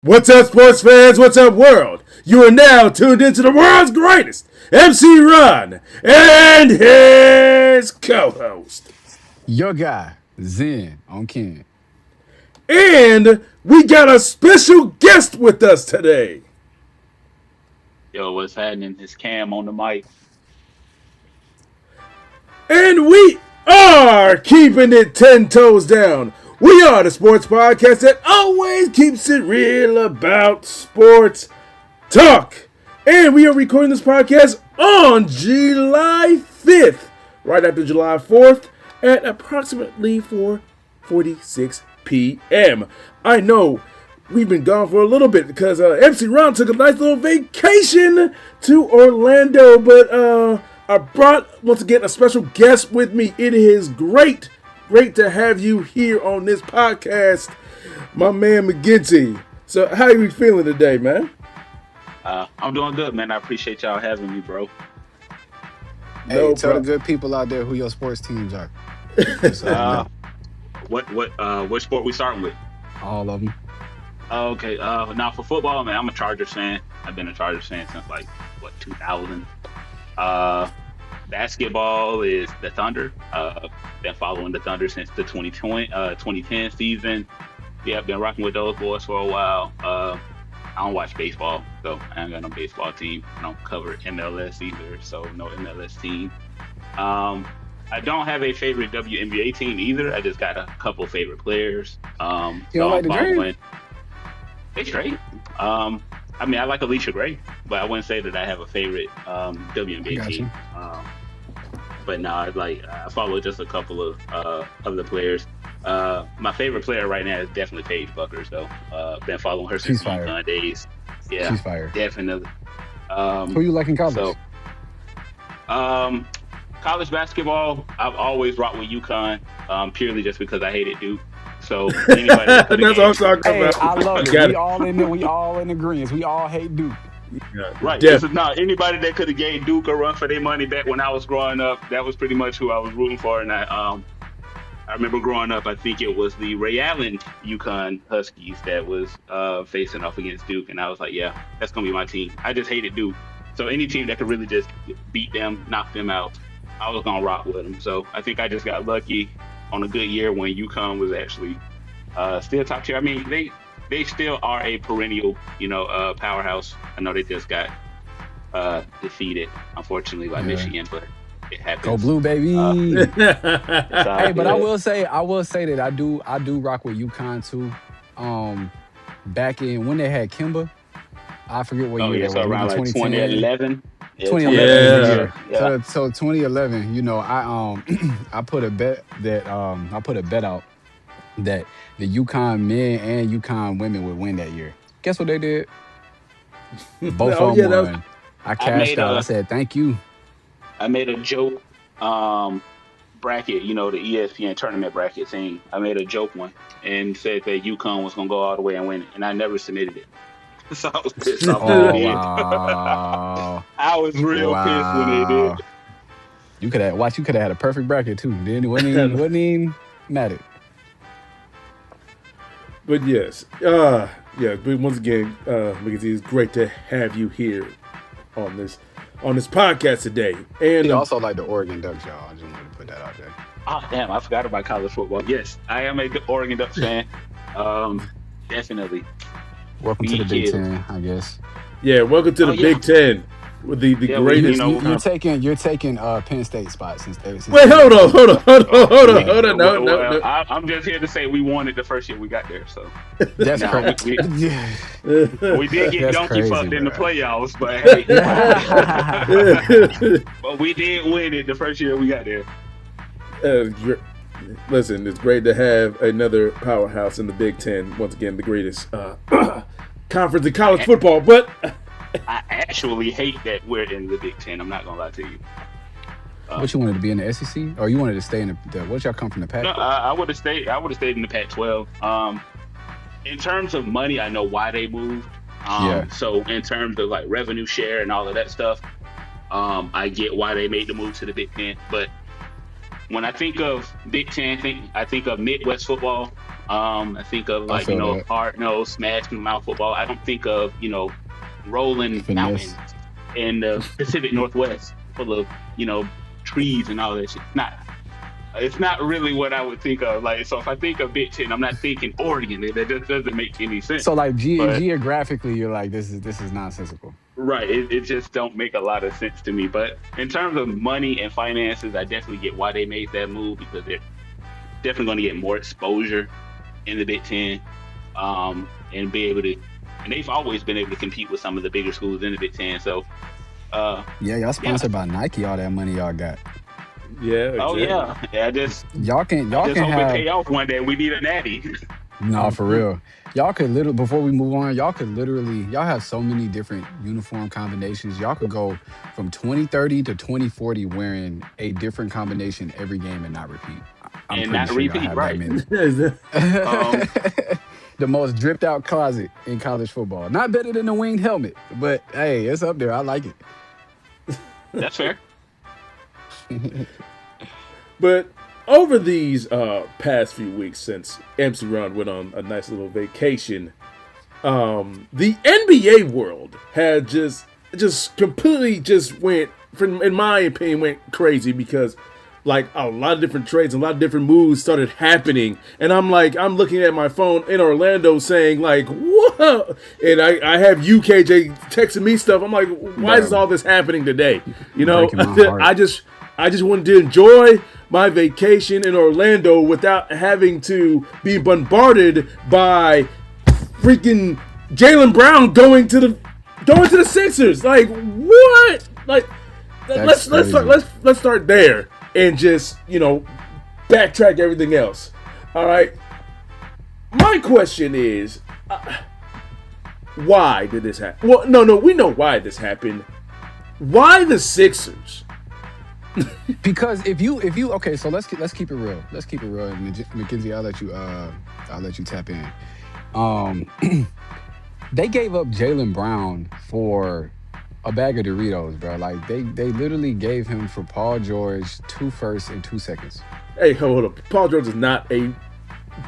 What's up, sports fans? What's up, world? You are now tuned into the world's greatest MC Ron and his co-host. Your guy, Zen on Ken. And we got a special guest with us today. Yo, what's happening? It's Cam on the mic. And we are keeping it 10 toes down. We are the sports podcast that always keeps it real about sports talk. And we are recording this podcast on July 5th, right after July 4th, at approximately 4:46 p.m. I know we've been gone for a little bit because MC Ron took a nice little vacation to Orlando, but I brought, once again, a special guest with me. It is great to have you here on this podcast, my man McGinty. So how are you feeling today, man? I'm doing good, man. I appreciate y'all having me, bro. Hey, tell the good people out there who your sports teams are. What sport we starting with? All of them. Okay. Now for football, man, I'm a Chargers fan. I've been a Chargers fan since 2000. Basketball is the Thunder. Been following the Thunder since the 2010 season. Yeah, I've been rocking with those boys for a while. I don't watch baseball, so I ain't got no baseball team. I don't cover MLS either, so no MLS team. I don't have a favorite WNBA team either. I just got a couple favorite players. You don't like the Dream? They straight. I mean, I like Alicia Gray, but I wouldn't say that I have a favorite WNBA team. But no, I follow just a couple of the players. My favorite player right now is definitely Paige Buckers, though. Been following her since UConn days. Yeah, she's fire. Definitely. Who you like in college? So, college basketball, I've always rocked with UConn, purely just because I hated Duke. So anybody that's what I'm talking about. I love it. We all in agreement. We all hate Duke. Yeah, right. This is not anybody that could have gave Duke a run for their money back when I was growing up. That was pretty much who I was rooting for. And I remember growing up, I think it was the Ray Allen UConn Huskies that was facing off against Duke. And I was like, yeah, that's going to be my team. I just hated Duke. So any team that could really just beat them, knock them out, I was going to rock with them. So I think I just got lucky on a good year when UConn was actually still top tier. I mean, they still are a perennial, powerhouse. I know they just got defeated, unfortunately, by Michigan, but it happens. Go Blue, baby! Hey, but I will say that I do rock with UConn too. Back in when they had Kimba, I forget what year. So around 2011. 2011. Yeah. So 2011. I put a bet out that the UConn men and UConn women would win that year. Guess what they did? Both of them won. I cashed out. I said, thank you. I made a joke bracket, the ESPN tournament bracket thing. I made a joke one and said that UConn was going to go all the way and win it. And I never submitted it. So I was pissed off when they did. Wow. I was real pissed when they did. You could have had a perfect bracket too. Then it wouldn't even matter. But yes, but once again, because it's great to have you here on this podcast today. And he also like the Oregon Ducks, y'all. I just wanted to put that out there. Oh damn, I forgot about college football. Yes, I am a Oregon Ducks fan. Definitely. Welcome to the Big Ten, I guess. Yeah, welcome to the Big Ten. With the greatest, you're taking Penn State spots since wait, hold on. No. I'm just here to say we won it the first year we got there. So that's crazy. We did get donkey fucked in the playoffs, but hey, but we did win it the first year we got there. Listen, it's great to have another powerhouse in the Big Ten. Once again, the greatest conference in college football, but. I actually hate that we're in the Big Ten. I'm not gonna lie to you. What you wanted to be in the SEC, or you wanted to stay in the? What y'all come from the Pac? No, I would have stayed. I would have stayed in the Pac-12. In terms of money, I know why they moved. So in terms of revenue share and all of that stuff, I get why they made the move to the Big Ten. But when I think of Big Ten, I think of Midwest football. I think of like, that. hard nose, smash mouth football. I don't think of, rolling Finesse. mountains in the Pacific Northwest full of, trees and all that shit. It's not really what I would think of. Like, so if I think of Big Ten, I'm not thinking Oregon. That just doesn't make any sense. So like geographically, you're like, this is nonsensical. Right. It just don't make a lot of sense to me. But in terms of money and finances, I definitely get why they made that move, because they're definitely going to get more exposure in the Big Ten, and be able to. And they've always been able to compete with some of the bigger schools in the Big Ten. So, y'all sponsored by Nike. All that money y'all got. Yeah. Exactly. Oh yeah. I just hope it pay off one day. We need a natty. No, for real. Y'all could literally, before we move on, y'all have so many different uniform combinations. Y'all could go from 2030 to 2040 wearing a different combination every game and not repeat. I'm and pretty not sure repeat, y'all have right? The most dripped out closet in college football. Not better than the winged helmet, but hey, it's up there. I like it. That's fair. But over these past few weeks since MC Ron went on a nice little vacation, the NBA world had just completely went, in my opinion, went crazy, because like a lot of different trades and a lot of different moves started happening, and I'm looking at my phone in Orlando saying like, whoa, and I have UKJ texting me stuff. I'm like, why is all this happening today? I just wanted to enjoy my vacation in Orlando without having to be bombarded by freaking Jalen Brown going to the Sixers. Like, what? Like, let's start there and just backtrack everything else. All right. My question is, why did this happen? Well, no, we know why this happened. Why the Sixers? Because if you okay, so let's keep it real. Let's keep it real. Mackenzie, I'll let you tap in. They gave up Jalen Brown for a bag of Doritos, bro. Like they literally gave him for Paul George 2 firsts and 2 seconds. Hey, hold up. Paul George is not a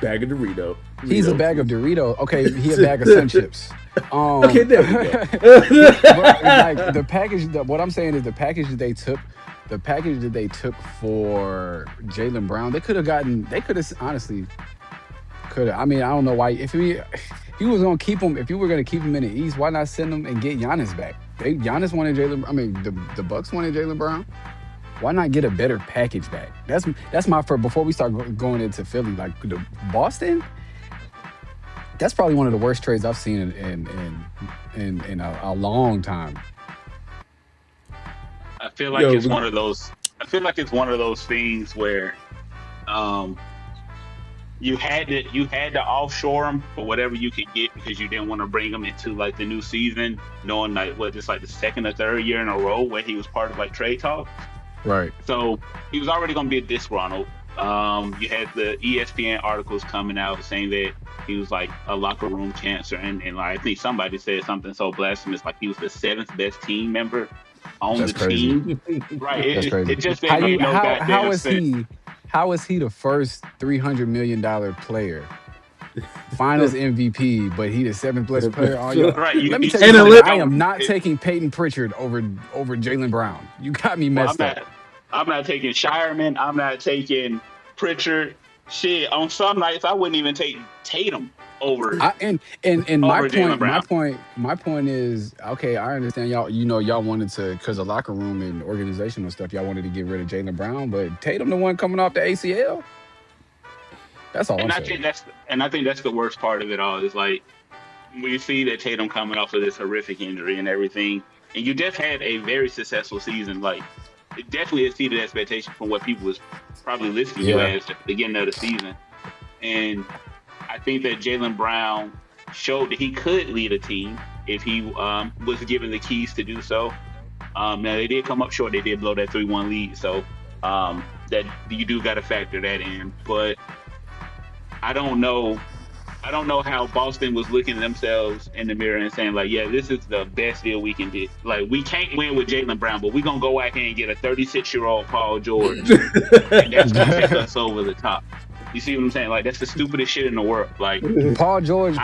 bag of Doritos. He's a bag of Doritos. Okay, he's a bag of Sun Chips. Okay, there we go. But, like the package. What I'm saying is the package that they took for Jalen Brown, they could have honestly. I mean, I don't know why. If you were gonna keep him in the East, why not send him and get Giannis back? Giannis wanted Jalen. I mean, the Bucks wanted Jalen Brown. Why not get a better package back? That's my first. Before we start going into Philly, like the Boston, that's probably one of the worst trades I've seen in a long time. I feel like it's one of those. I feel like it's one of those things where, you had to offshore him for whatever you could get, because you didn't want to bring him into like the new season, knowing like just like the second or third year in a row where he was part of like trade talks. Right. So he was already going to be disgruntled. You had the ESPN articles coming out saying that he was like a locker room cancer, and like I think somebody said something so blasphemous, like he was the 7th best team member on That's the crazy. team. Right. It just didn't make no goddamn sense. How is he the first $300 million player, Finals MVP, but he the 7th best player all year? Right. Let me tell you something. I am not taking Peyton Pritchard over Jalen Brown. You got me messed up. I'm not taking Shireman. I'm not taking Pritchard. Shit, on some nights I wouldn't even take Tatum over. My point is, okay, I understand y'all. Y'all wanted to, because of locker room and organizational stuff, y'all wanted to get rid of Jalen Brown, but Tatum the one coming off the ACL. That's all I'm saying. I think that's the worst part of it all, is like when you see that Tatum coming off of this horrific injury and everything, and you just had a very successful season. Like, it definitely exceeded expectations from what people was probably listening to as at the beginning of the season. And I think that Jalen Brown showed that he could lead a team if he was given the keys to do so. Now, they did come up short. They did blow that 3-1 lead. So that you do got to factor that in. But I don't know how Boston was looking at themselves in the mirror and saying, like, yeah, this is the best deal we can get. Like, we can't win with Jalen Brown, but we're going to go out here and get a 36-year-old Paul George. And that's going to take us over the top. You see what I'm saying? Like that's the stupidest shit in the world. Like Paul George,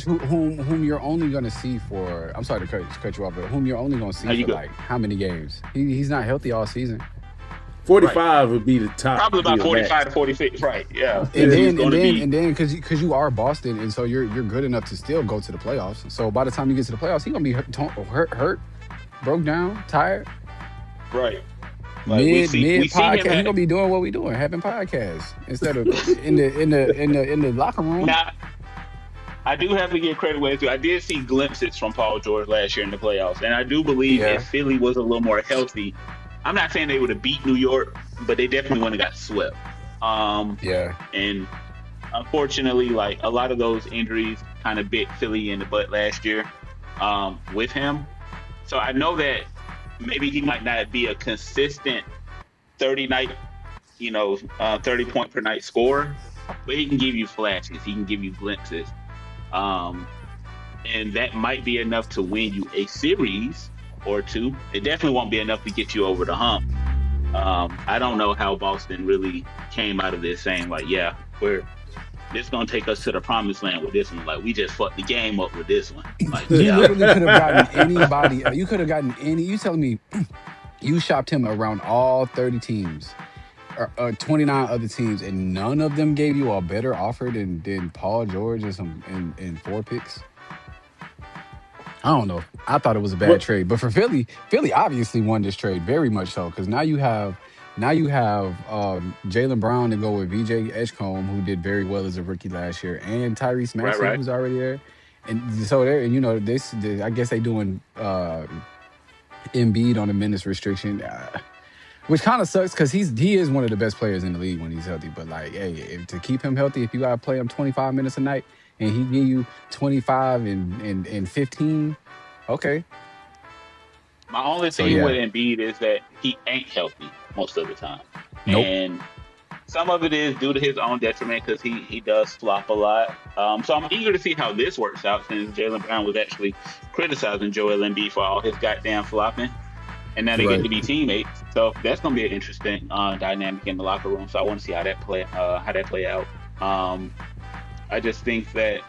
whom you're only gonna see for. I'm sorry to cut you off, but whom you're only gonna see for like how many games? He's not healthy all season. 45 would be the top. Probably about 45 to 46, right? Yeah. And then because you are Boston, and so you're good enough to still go to the playoffs. So by the time you get to the playoffs, he's gonna be hurt, broke down, tired. Right. Like mid podcast, he's gonna be doing what we doing, having podcasts instead of in the locker room. Now, I do have to give credit where I did see glimpses from Paul George last year in the playoffs, and I do believe if Philly was a little more healthy, I'm not saying they would have beat New York, but they definitely wouldn't have got swept. And unfortunately, like a lot of those injuries kind of bit Philly in the butt last year with him. So I know that maybe he might not be a consistent 30 point per night scorer, but he can give you flashes. He can give you glimpses. And that might be enough to win you a series or two. It definitely won't be enough to get you over the hump. I don't know how Boston really came out of this saying like, this gonna take us to the promised land with this one. Like we just fucked the game up with this one. Like you literally could have gotten anybody. You could have gotten any. You telling me you shopped him around all 30 teams, or 29 other teams, and none of them gave you a better offer than Paul George and 4 picks? I don't know. I thought it was a bad trade, but for Philly obviously won this trade very much so because now you have Jalen Brown to go with VJ Edgecombe, who did very well as a rookie last year, and Tyrese Maxey, who's already there, and so there. And I guess they doing Embiid on a minutes restriction, which kind of sucks because he is one of the best players in the league when he's healthy. But like, hey, to keep him healthy, if you gotta play him 25 minutes a night. And he give you 25 and 15. Okay. My only thing with Embiid is that he ain't healthy most of the time. Nope. And some of it is due to his own detriment because he does flop a lot. So I'm eager to see how this works out since Jalen Brown was actually criticizing Joel Embiid for all his goddamn flopping. And now they get to be teammates. So that's going to be an interesting dynamic in the locker room. So I want to see how that play out. I just think that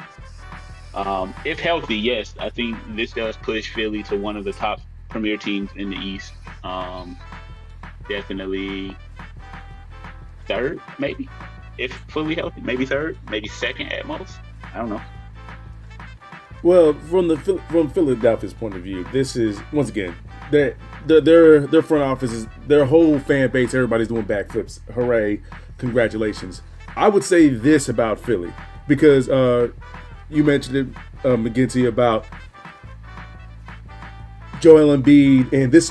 if healthy, yes, I think this does push Philly to one of the top premier teams in the East. Definitely third, maybe. If fully healthy, maybe third, maybe second at most. I don't know. Well, from Philadelphia's point of view, this is once again their front office, their whole fan base. Everybody's doing backflips. Hooray! Congratulations. I would say this about Philly. Because you mentioned it, McGinty, about Joel Embiid and this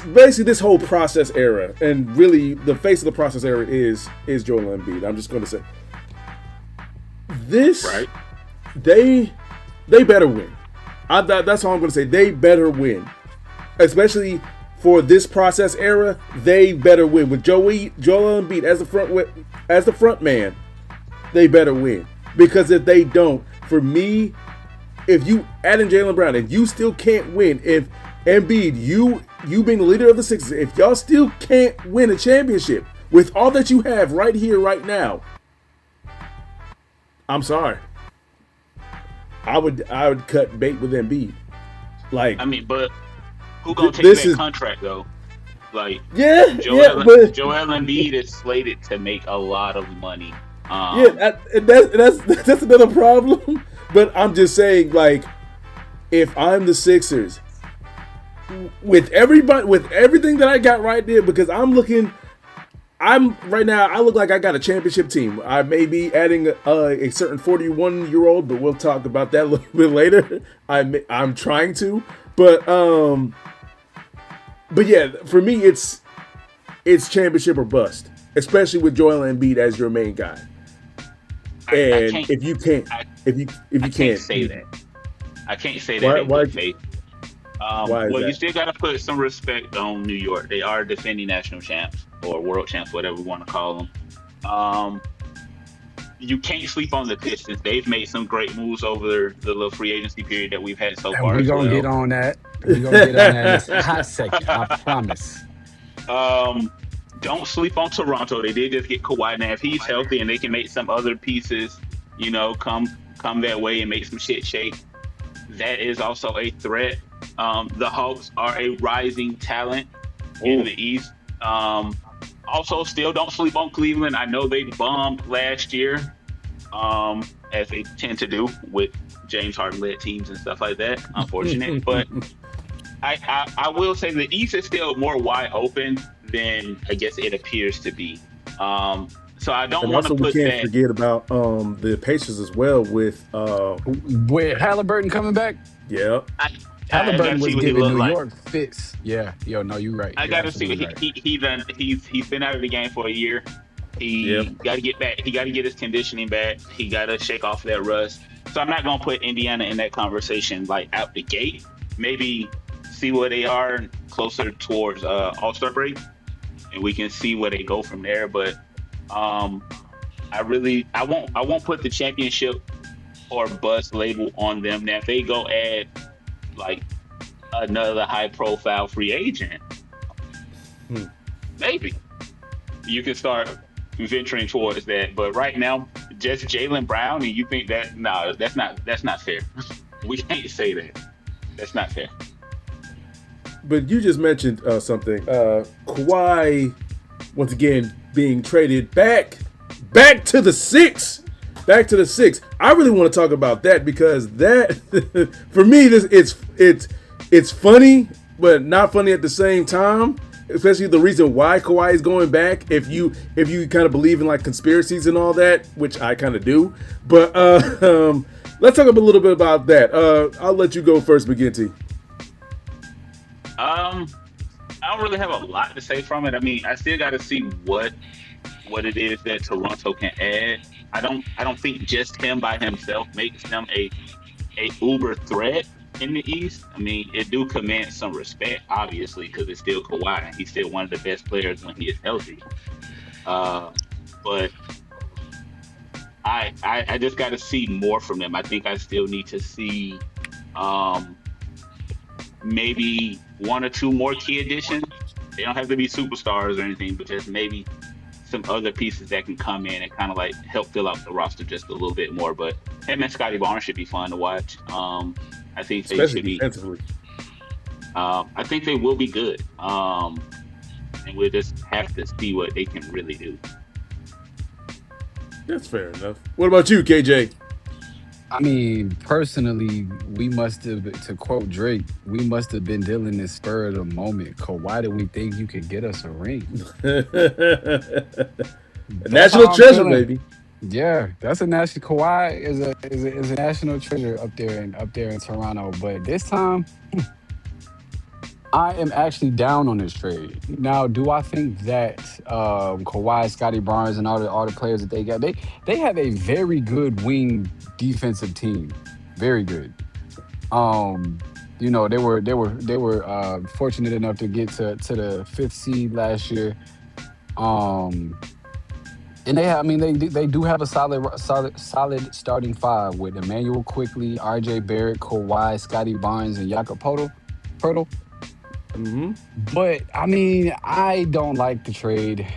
whole process era, and really the face of the process era is Joel Embiid. I'm just going to say this. Right. They better win. That's all I'm going to say. They better win, especially for this process era. They better win with Joel Embiid as the front man. They better win. Because if they don't, for me, if you add in Jalen Brown and you still can't win, if Embiid, you being the leader of the Sixers, if y'all still can't win a championship with all that you have right here, right now, I'm sorry. I would cut bait with Embiid. Like, I mean, but who gonna take that contract though? Like, Joel Embiid is slated to make a lot of money. That's another problem. But I'm just saying, like, if I'm the Sixers, with everything that I got right there, because I look like I got a championship team. I may be adding a certain 41-year-old, but we'll talk about that a little bit later. I'm trying to, but yeah, for me it's championship or bust, especially with Joel Embiid as your main guy. And if you can't say that. I can't say that in good faith. You still got to put some respect on New York. They are defending national champs or world champs, whatever we want to call them. You can't sleep on the Pistons. They've made some great moves over the little free agency period that we've had so far. We're going to get on that. We're going to get on that in a hot second. I promise. don't sleep on Toronto. They did just get Kawhi. Now, if he's healthy and they can make some other pieces, come that way and make some shit shake, that is also a threat. The Hawks are a rising talent in the East. Also, still don't sleep on Cleveland. I know they bombed last year, as they tend to do with James Harden-led teams and stuff like that. Unfortunate, but I will say the East is still more wide open than I guess it appears to be. So I don't And want to also, we put can't that. forget about the Pacers as well. With Halliburton coming back. yeah, I Halliburton gotta was see what he giving look New like. York fits. Yeah, yo, no, you're right. I You're gotta see what absolutely right. he done. He's been out of the game for a year. Yep. He got to get back. He got to get his conditioning back. He got to shake off that rust. So I'm not gonna put Indiana in that conversation like out the gate. Maybe see where they are closer towards All-Star break, and we can see where they go from there. But I won't put the championship or bust label on them. Now if they go add like another high-profile free agent, maybe you can start venturing towards that. But right now, just Jalen Brown, and you think that that's not fair. We can't say that. That's not fair. but you just mentioned something. Kawhi, once again, being traded back to the six. Back to the six. I really want to talk about that because that, for me, it's funny, but not funny at the same time. Especially the reason why Kawhi is going back. If you kind of believe in like conspiracies and all that, which I kind of do. But let's talk a little bit about that. I'll let you go first, McGinty. I don't really have a lot to say from it. I mean, I still got to see what it is that Toronto can add. I don't think just him by himself makes them a uber threat in the East. I mean, it do command some respect, obviously, because it's still Kawhi. He's still one of the best players when he is healthy. But I just got to see more from them. I think I still need to see maybe one or two more key additions. They don't have to be superstars or anything, but just maybe some other pieces that can come in and kind of like help fill out the roster just a little bit more. But him and Scotty Barnes should be fun to watch. I think they Especially should be. defensively. I think they will be good. And we'll just have to see what they can really do. That's fair enough. What about you, KJ? I mean, personally, we must have, to quote Drake, we must have been dealing in spur of the moment. Why did we think you could get us a ring? A That's national how I'm treasure, feeling. baby. Yeah, that's a national. Kawhi is a national treasure up there in Toronto. But this time, I am actually down on this trade. Now, do I think that Kawhi, Scotty Barnes, and all the players that they got, they have a very good wing defensive team, very good. They were fortunate enough to get to the fifth seed last year. And they do have a solid starting five with Emmanuel Quickly, R.J. Barrett, Kawhi, Scotty Barnes, and Jakob Poeltl. Mm-hmm. But I mean, I don't like the trade.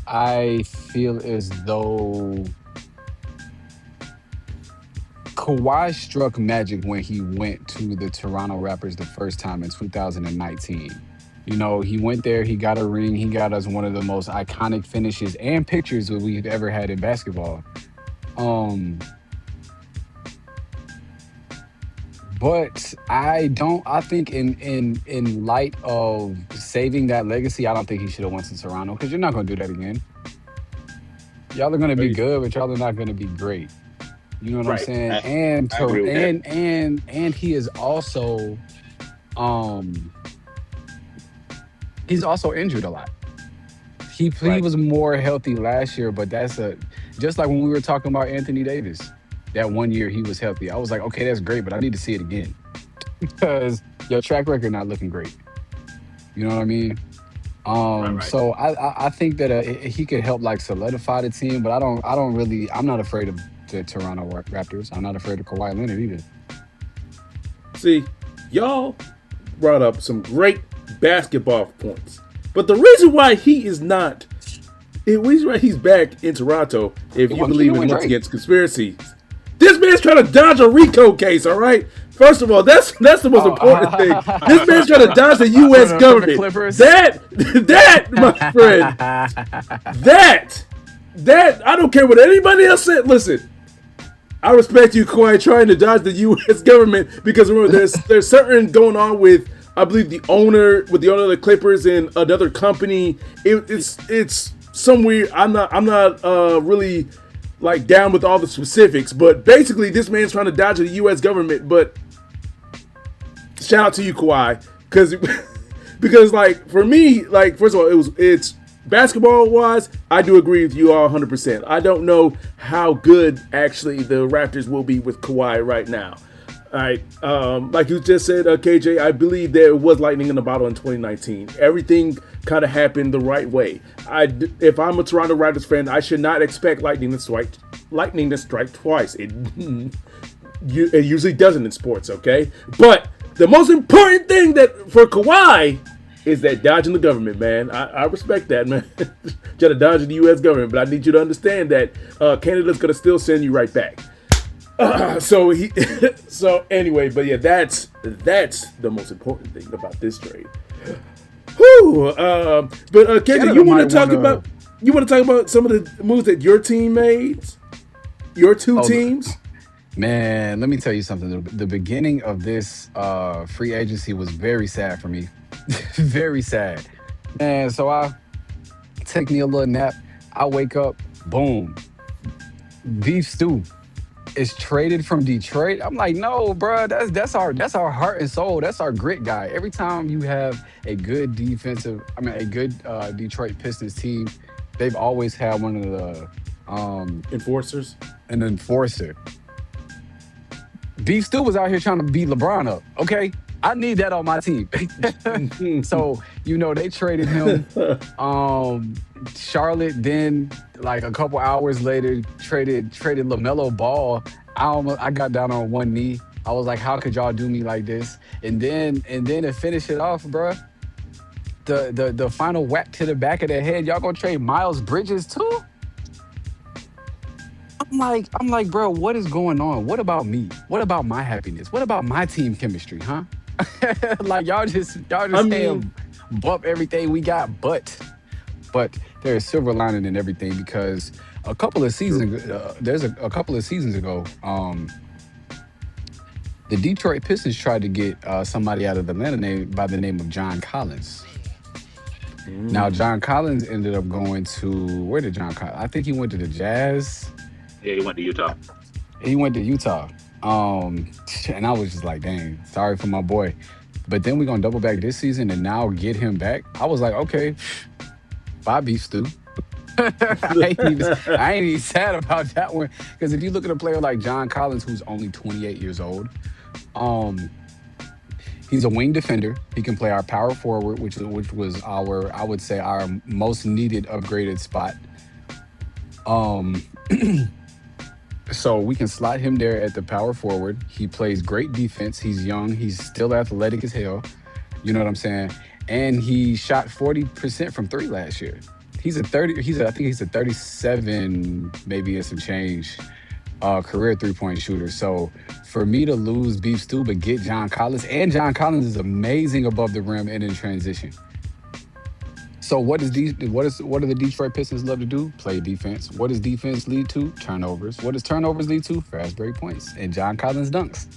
I feel as though Kawhi struck magic when he went to the Toronto Raptors the first time in 2019. He went there, he got a ring, he got us one of the most iconic finishes and pictures that we've ever had in basketball. But I think in light of saving that legacy, I don't think he should have went to Toronto because you're not going to do that again. Y'all are going to be good, but y'all are not going to be great. You know what I'm saying? I agree with that. And he is also he's also injured a lot. He was more healthy last year, but that's just like when we were talking about Anthony Davis. That 1 year he was healthy. I was like, okay, that's great, but I need to see it again because your track record not looking great. You know what I mean? Right. So I think that he could help like solidify the team, but I'm not afraid of the Toronto Raptors. I'm not afraid of Kawhi Leonard either. See, y'all brought up some great basketball points. But the reason why he is not, the reason why he's back in Toronto, if you believe in once again conspiracy, this man's trying to dodge a RICO case. All right. First of all, that's the most important thing. This man's trying to dodge the U.S. government. That, my friend, that I don't care what anybody else said. Listen, I respect you, Kawhi, trying to dodge the U.S. government because remember, there's certain going on with, I believe, the owner of the Clippers and another company. It's some weird. I'm not really like down with all the specifics, but basically, this man's trying to dodge the U.S. government. But shout out to you, Kawhi, because like for me, like first of all, it's basketball wise, I do agree with you all 100%. I don't know how good actually the Raptors will be with Kawhi right now. All right, like you just said, KJ, I believe there was lightning in the bottle in 2019. Everything kind of happened the right way. If I'm a Toronto Raptors fan, I should not expect lightning to strike twice. It usually doesn't in sports, okay? But the most important thing that for Kawhi is that dodging the government, man. I respect that, man. Try to dodge the U.S. government, but I need you to understand that Canada's gonna still send you right back. So anyway, but yeah, that's the most important thing about this trade. Whew. But KJ, you want to talk about some of the moves that your team made, your two teams. Man, let me tell you something. The beginning of this free agency was very sad for me. Very sad. Man, so I take me a little nap. I wake up, boom. Beef stew is traded from Detroit. I'm like, no, bro, that's our heart and soul. That's our grit guy. Every time you have a good Detroit Pistons team, they've always had one of the enforcers. An enforcer. Beef Stew was out here trying to beat LeBron up. Okay, I need that on my team. So they traded him. Charlotte then, like a couple hours later, traded LaMelo Ball. I got down on one knee. I was like, how could y'all do me like this? And then to finish it off, bro, the final whack to the back of the head. Y'all gonna trade Miles Bridges too? I'm like, bro, what is going on? What about me? What about my happiness? What about my team chemistry, huh? Like y'all just saying bump everything we got, but there's silver lining in everything because a couple of seasons ago, the Detroit Pistons tried to get somebody out of Atlanta by the name of John Collins. Now, John Collins ended up going to, where did John Collins? I think he went to the Jazz. Yeah, he went to Utah. He went to Utah. And I was just like, dang, sorry for my boy. But then we're going to double back this season and now get him back. I was like, okay, bye, Beef Stew. I ain't even sad about that one. Because if you look at a player like John Collins, who's only 28 years old, he's a wing defender. He can play our power forward, which was I would say our most needed upgraded spot. So we can slot him there at the power forward. He plays great defense. He's young. He's still athletic as hell. You know what I'm saying? And he shot 40% from three last year. I think he's a 37, maybe it's a change, career three-point shooter. So for me to lose Beef Stew but get John Collins, and John Collins is amazing above the rim and in transition. So what do the Detroit Pistons love to do? Play defense. What does defense lead to? Turnovers. What does turnovers lead to? Fast break points. And John Collins dunks.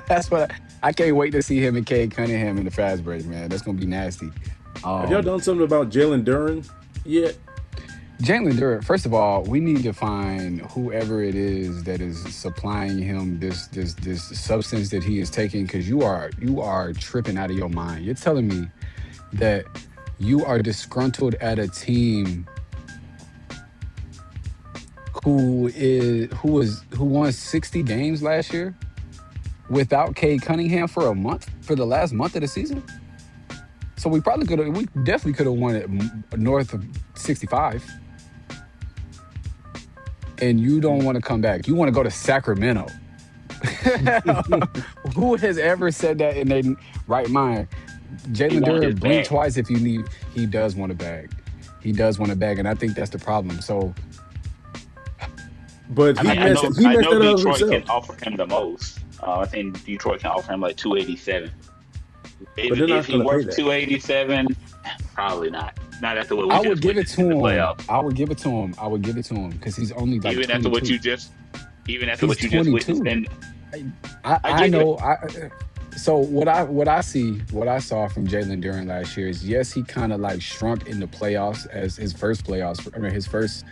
That's what I can't wait to see him and Cade Cunningham in the fast break, man. That's gonna be nasty. Have y'all done something about Jalen Duren yet? Jalen Duren, first of all, we need to find whoever it is that is supplying him this substance that he is taking, because you are tripping out of your mind. You're telling me that you are disgruntled at a team who won 60 games last year without Cade Cunningham for the last month of the season. So we definitely could have won it north of 65. And you don't want to come back. You want to go to Sacramento. Who has ever said that in their right mind? Jalen Duren blink twice if you need. He does want a bag. He does want a bag, and I think that's the problem. So, but I know Detroit can offer him the most. I think Detroit can offer him like 287. If he works 287, probably not. Not after what we just would give it to him. I would give it to him. I would give it to him because he's only like even 22. after what you just witnessed. And I know. So what I saw from Jalen Duren last year is, yes, he kind of like shrunk in the playoffs as his first playoffs. I mean, his first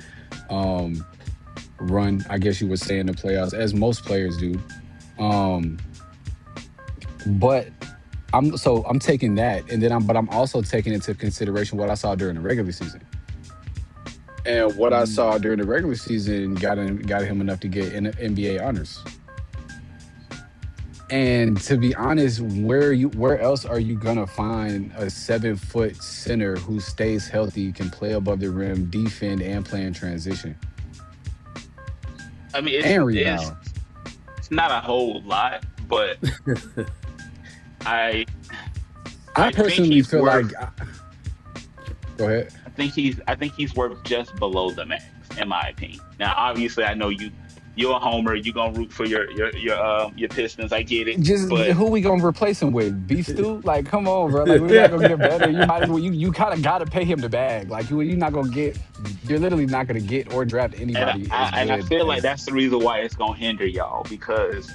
run, I guess you would say, in the playoffs, as most players do. But I'm taking that, and then I'm also taking into consideration what I saw during the regular season. And what I saw during the regular season got him enough to get NBA honors. And to be honest, where else are you gonna find a 7-foot center who stays healthy, can play above the rim, defend, and play in transition? I mean, it's not a whole lot, but I personally feel like. Go ahead. I think he's worth just below the max, in my opinion. Now, obviously, I know you're a homer. You're gonna root for your Pistons. I get it. But who we gonna replace him with? Beef Stew? Like, come on, bro. Like, we're not gonna get better. You might as well. You kind of gotta pay him the bag. Like, you're not gonna get. You're literally not gonna get or draft anybody. And I feel like that's the reason why it's gonna hinder y'all, because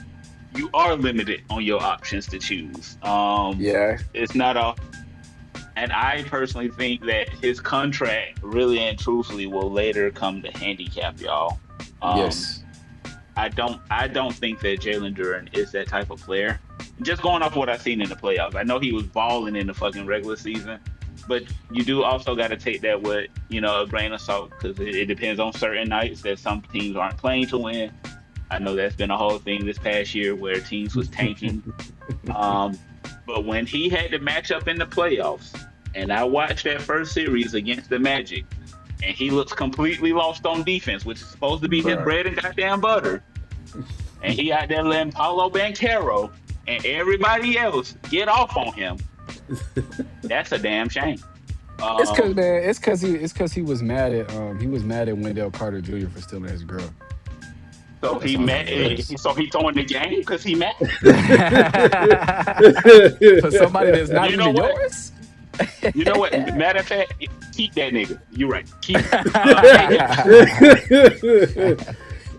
you are limited on your options to choose. It's not a. And I personally think that his contract really and truthfully will later come to handicap y'all. Yes. I don't think that Jalen Duren is that type of player. Just going off what I've seen in the playoffs. I know he was balling in the fucking regular season, but you do also got to take that with, a grain of salt, because it depends on certain nights that some teams aren't playing to win. I know that's been a whole thing this past year where teams was tanking. But when he had to match up in the playoffs, and I watched that first series against the Magic, and he looks completely lost on defense, which is supposed to be his bread and goddamn butter. And he out there letting Paolo Banchero and everybody else get off on him. That's a damn shame. It's because he was mad at Wendell Carter Jr. for stealing his girl. So he mad. So he throwing the game because he mad. For somebody that's not even yours. You know what? Matter of fact, keep that nigga. You're right. Keep.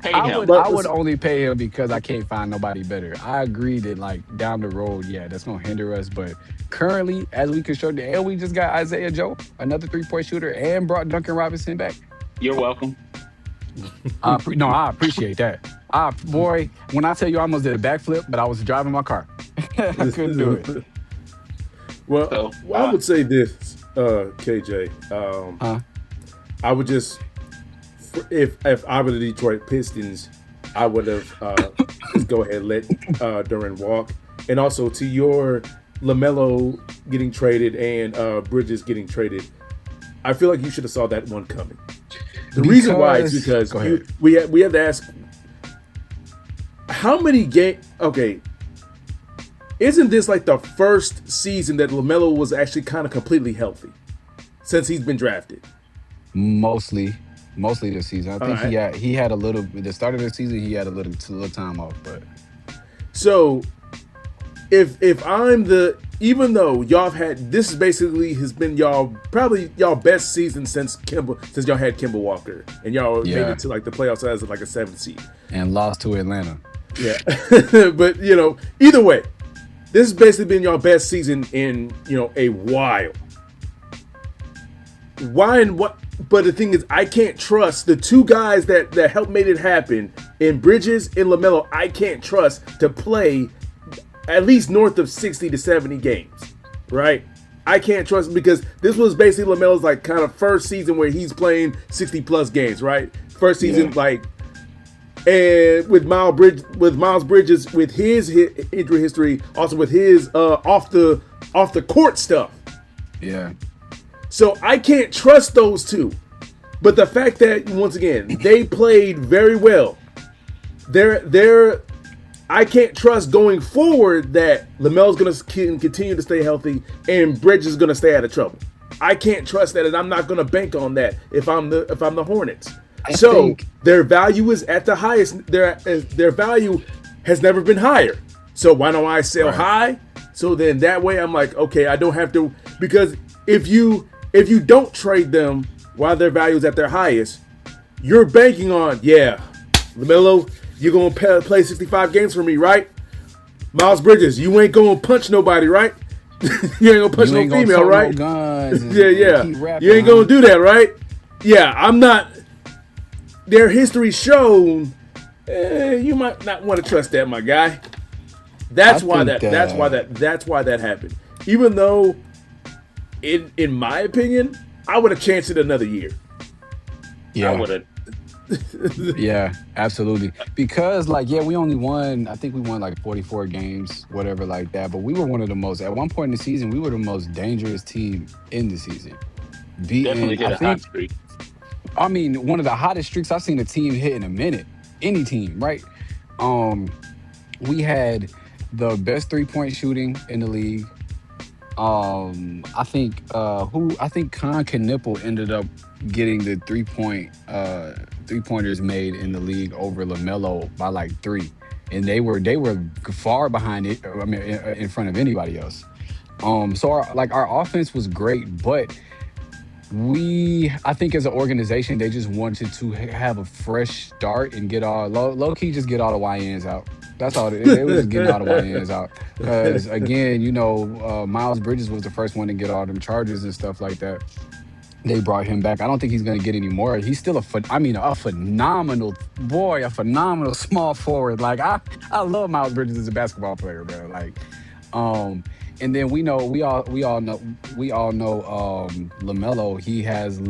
Pay him. I would only pay him because I can't find nobody better. I agree that, like, down the road, that's gonna hinder us. But currently, as we construct it, and we just got Isaiah Joe, another 3-point shooter, and brought Duncan Robinson back. You're welcome. I appreciate that. Boy, when I tell you I almost did a backflip, but I was driving my car. I couldn't do it. Well, I would say this, KJ. I would just, if I were the Detroit Pistons, I would have just go ahead and let Duren walk. And also, to your LaMelo getting traded and Bridges getting traded, I feel like you should have saw that one coming. The reason why is because we have to ask, how many games? Okay. Isn't this like the first season that LaMelo was actually kind of completely healthy since he's been drafted? Mostly this season. I think he had a little. The start of the season, he had a little time off. But so, if I'm even though y'all have had, this is basically has been probably y'all best season since y'all had Kemba Walker, and y'all made it to like the playoffs as like a 7th seed and lost to Atlanta. Yeah, but either way. This has basically been your best season in, a while. Why and what? But the thing is, I can't trust the two guys that helped made it happen in Bridges and LaMelo. I can't trust to play at least north of 60 to 70 games, right? I can't trust because this was basically LaMelo's like kind of first season where he's playing 60 plus games, right? First season, and with Miles Bridges, with his injury history, also with his off the court stuff. Yeah. So I can't trust those two. But the fact that once again they played very well, they're I can't trust going forward that LaMelo's going to continue to stay healthy and Bridges is going to stay out of trouble. I can't trust that, and I'm not going to bank on that if I'm the Hornets. So their value is at the highest. Their value has never been higher. So why don't I sell high? So then that way I'm like, okay, I don't have to, because if you don't trade them while their value is at their highest, you're banking on, LaMelo, you're going to play 65 games for me, right? Miles Bridges, you ain't going to punch nobody, right? You ain't going to punch no female, right? No guns You ain't going to do that, right? Yeah, I'm not. Their history shown, you might not want to trust that, my guy. That's why that happened. Even though, in my opinion, I would have chanced it another year. Yeah, I would have. Yeah, absolutely. Because we only won. I think we won like 44 games, whatever, like that. But we were one of the most. At one point in the season, we were the most dangerous team in the season. Definitely hit a hot streak. I mean, one of the hottest streaks I've seen a team hit in a minute. Any team, right? We had the best 3-point shooting in the league. I think Con Knipple ended up getting the 3-pointers made in the league over LaMelo by like 3, and they were far behind it. I mean, in front of anybody else. So our offense was great, but I think as an organization, they just wanted to have a fresh start and get all low key, just get all the YNs out. That's all. They were just getting all the YNs out. Because again, Miles Bridges was the first one to get all them charges and stuff like that. They brought him back. I don't think he's going to get any more. He's still a phenomenal small forward. Like I love Miles Bridges as a basketball player, man. Like, and then we all know LaMelo. He has a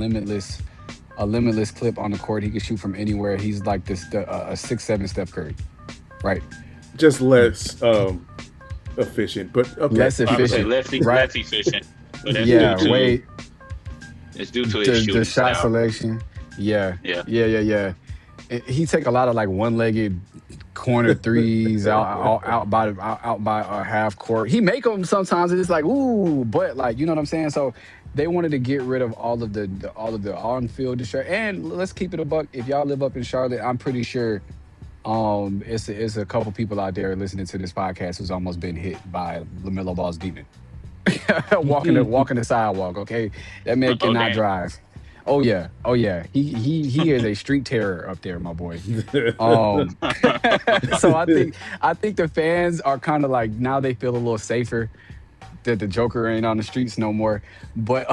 limitless clip on the court. He can shoot from anywhere. He's like a 6'7" Steph Curry, right? Just less efficient, but okay. Less efficient, less efficient. But that's it's due to his the shot selection. Yeah. He take a lot of like one-legged corner threes out by half court. He make them sometimes, and it's like ooh, but like you know what I'm saying. So they wanted to get rid of all of the on-field distraction. And let's keep it a buck. If y'all live up in Charlotte, I'm pretty sure it's a couple people out there listening to this podcast who's almost been hit by LaMelo Ball's demon. walking the sidewalk. Okay, that man cannot drive. Oh yeah. He is a street terror up there, my boy. So I think the fans are kind of like, now they feel a little safer that the Joker ain't on the streets no more. But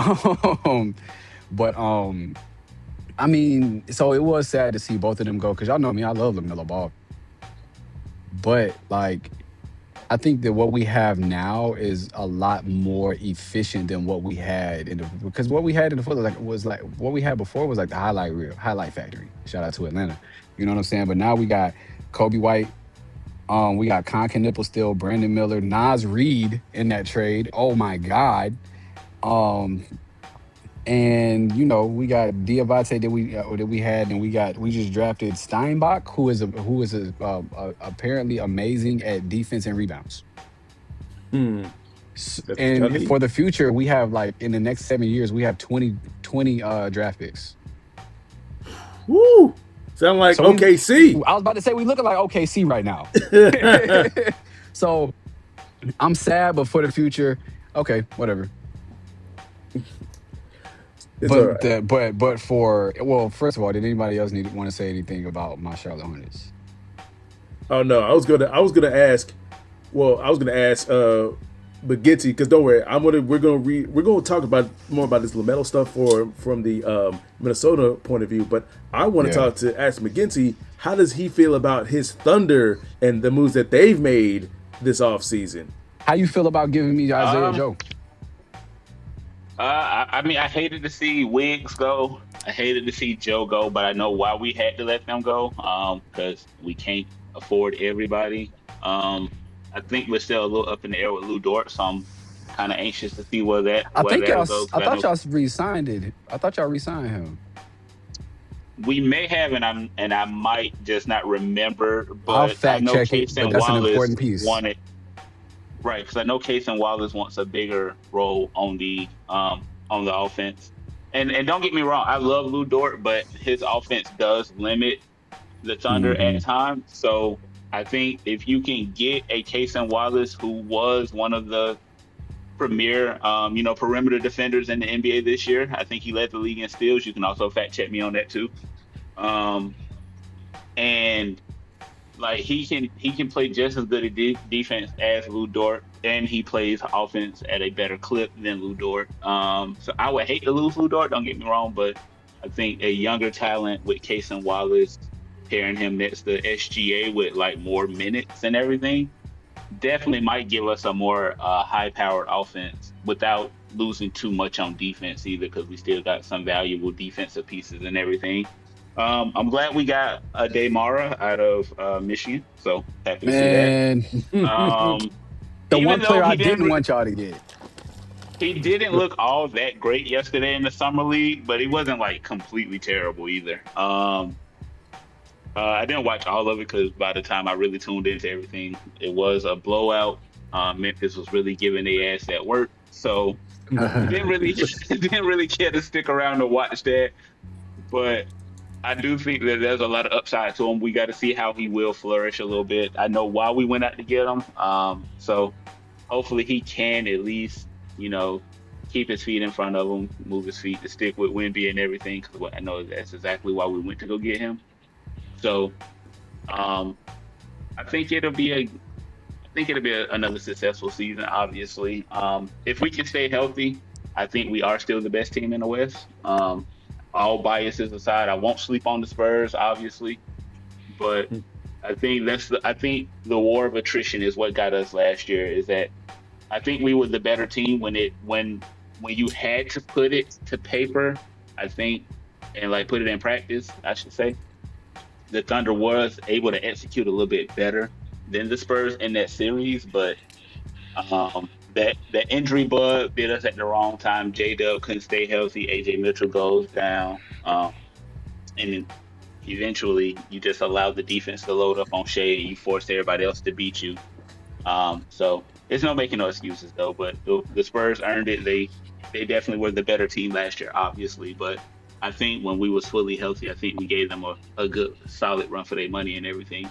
I mean, so it was sad to see both of them go, because y'all know me, I love LaMelo Ball. But like, I think that what we have now is a lot more efficient than what we had because what we had in the foot was like what we had before was like the highlight factory. Shout out to Atlanta. You know what I'm saying? But now we got Kobe White, we got Con Knipple still, Brandon Miller, Nas Reed in that trade. Oh my God. And we got Diabate that we had, and we just drafted Steinbach, who is apparently amazing at defense and rebounds. And funny. For the future, we have like in the next 7 years, we have 20 draft picks. Woo! Sound like so OKC. I was about to say we looking like OKC right now. So I'm sad, but for the future, okay, whatever. But first of all, did anybody else want to say anything about my Charlotte Hornets? Oh no, I was gonna ask. Well, I was gonna ask Bagitti, because don't worry, we're gonna talk about more about this LaMelo stuff from the Minnesota point of view. But I want to ask McGinty, how does he feel about his Thunder and the moves that they've made this offseason? How you feel about giving me Isaiah Joe? I mean, I hated to see Wiggs go. I hated to see Joe go, but I know why we had to let them go, because we can't afford everybody. I think we're still a little up in the air with Lou Dort, so I'm kind of anxious to see where that goes. I thought y'all re-signed it. I thought y'all re-signed him. We may have, and I might just not remember, I'll but I fact know check it, Case but and that's an Wallace important piece. wanted right because I know Case and Wallace wants a bigger role on the offense. And don't get me wrong, I love Lou Dort, but his offense does limit the Thunder Hmm. at times. So I think if you can get a Case and Wallace, who was one of the premier, perimeter defenders in the NBA this year, I think he led the league in steals. You can also fact check me on that too. Um, and like he can play just as good a defense as Lou Dort, and he plays offense at a better clip than Lou Dort. So I would hate to lose Lou Dort. Don't get me wrong, but I think a younger talent with Case and Wallace pairing him next to SGA with like more minutes and everything definitely might give us a more high-powered offense without losing too much on defense either, because we still got some valuable defensive pieces and everything. I'm glad we got a Daymara out of Michigan, so happy to see that. Man, Um, the even one though player I didn't want y'all to get. he didn't look all that great yesterday in the summer league, but he wasn't like completely terrible either. I didn't watch all of it because by the time I really tuned into everything, it was a blowout. Memphis was really giving their ass that work, so didn't really didn't really care to stick around to watch that. But I do think that there's a lot of upside to him. We got to see how he will flourish a little bit. I know why we went out to get him, so hopefully he can at least keep his feet in front of him, move his feet to stick with Wemby and everything. Because I know that's exactly why we went to go get him. So um, I think another successful season. Obviously, if we can stay healthy, I think we are still the best team in the West. All biases aside, I won't sleep on the Spurs, obviously, but I think the war of attrition is what got us last year. Is that I think we were the better team when you had to put it to paper. I think and like put it in practice, I should say the Thunder was able to execute a little bit better than the Spurs in that series, but that injury bug bit us at the wrong time. J Dub couldn't stay healthy. AJ Mitchell goes down, and then eventually you just allow the defense to load up on Shea and you force everybody else to beat you. So it's no making no excuses though. But the Spurs earned it. They definitely were the better team last year, obviously, but I think when we was fully healthy, I think we gave them a good, solid run for their money and everything.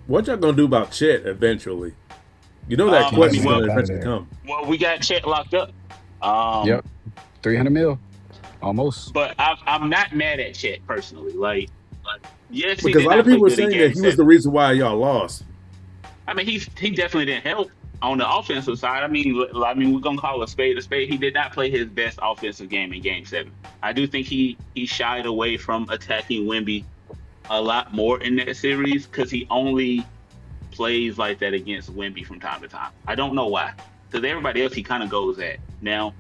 What y'all gonna do about Chet eventually? You know that question's gonna eventually come. Well, we got Chet locked up. Yep, 300 mil, almost. But I'm not mad at Chet personally. Like yes, because a lot of people were saying that he was the reason why y'all lost. I mean, he definitely didn't help on the offensive side. I mean, we're gonna call a spade a spade. He did not play his best offensive game in Game 7. I do think he shied away from attacking Wemby a lot more in that series because he only plays like that against Wemby from time to time. I don't know why, because everybody else he kind of goes at. Now,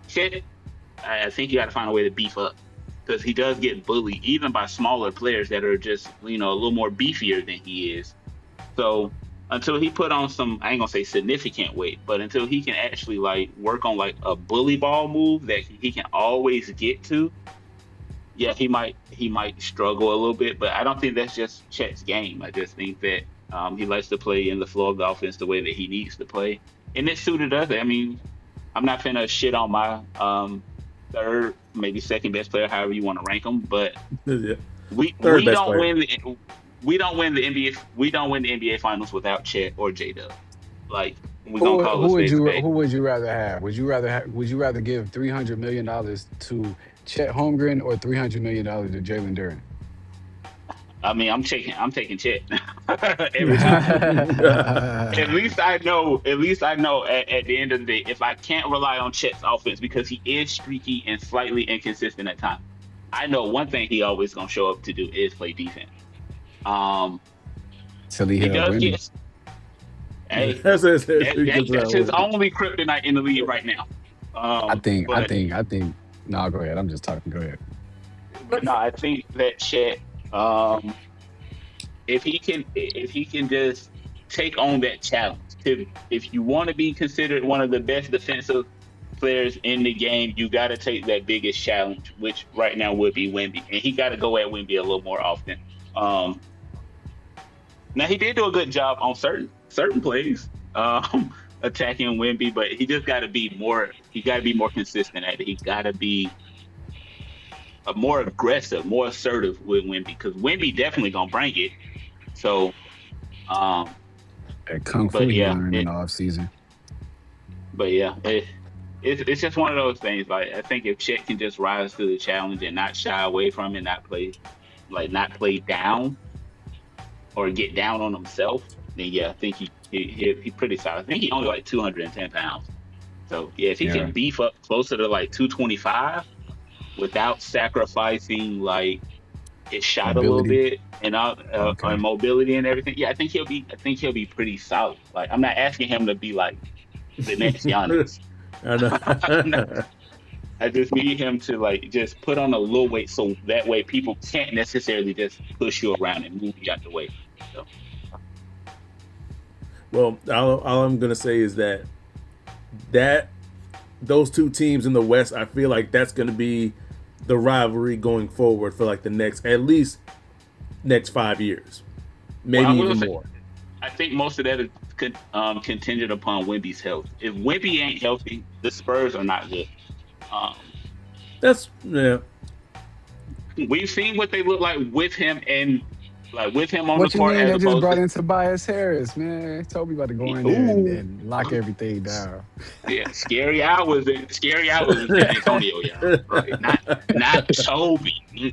Chet, I think you got to find a way to beef up because he does get bullied even by smaller players that are just a little more beefier than he is. So until he put on some, I ain't gonna say significant weight, but until he can actually like work on like a bully ball move that he can always get to, yeah, he might struggle a little bit. But I don't think that's just Chet's game. I just think that he likes to play in the flow of the offense the way that he needs to play, and it suited us. I mean, I'm not finna shit on my third, maybe second best player, however you want to rank him, but Yeah. we don't win the. We don't win the NBA. We don't win the NBA Finals without Chet or J Dub. Like we're gonna call who would it you spade. Who would you rather have? Would you rather give $300 million to Chet Holmgren or $300 million to Jalen Duren? I mean, I'm taking Chet every time. At least I know. At the end of the day, if I can't rely on Chet's offense because he is streaky and slightly inconsistent at times, I know one thing he always gonna show up to do is play defense. Till he does get. Hey, that's his only kryptonite in the league right now. I think. No, go ahead. I'm just talking. Go ahead. But no, I think that Chet, if he can just take on that challenge, if you want to be considered one of the best defensive players in the game, you got to take that biggest challenge, which right now would be Wemby, and he got to go at Wemby a little more often. Now he did do a good job on certain plays, attacking Wemby, but he just got to be more. He got to be more consistent at it. He got to be more aggressive, more assertive with Wemby, because Wemby definitely gonna bring it. So, That kung fu he learned in the offseason. But yeah, it's just one of those things. Like, I think if Chet can just rise to the challenge and not shy away from it, not play down or get down on himself, then yeah, I think he pretty solid. I think he only like 210 pounds. So yeah, if he can beef up closer to like 225 without sacrificing like his shot mobility a little bit and and mobility and everything, yeah, I think he'll be pretty solid. Like, I'm not asking him to be like the next Giannis. I know. I just need him to like just put on a little weight, so that way people can't necessarily just push you around and move you out the way. So. Well, all I'm gonna say is that those two teams in the West, I feel like that's gonna be the rivalry going forward for like the next 5 years, maybe even more. I think most of that is contingent upon Wemby's health. If Wemby ain't healthy, the Spurs are not good. We've seen what they look like with him and with him on the court. What you mean? They just brought in Tobias Harris, man. Toby about to go in there and lock everything down. Yeah, scary hours in San Antonio, y'all. Right? Not Toby. The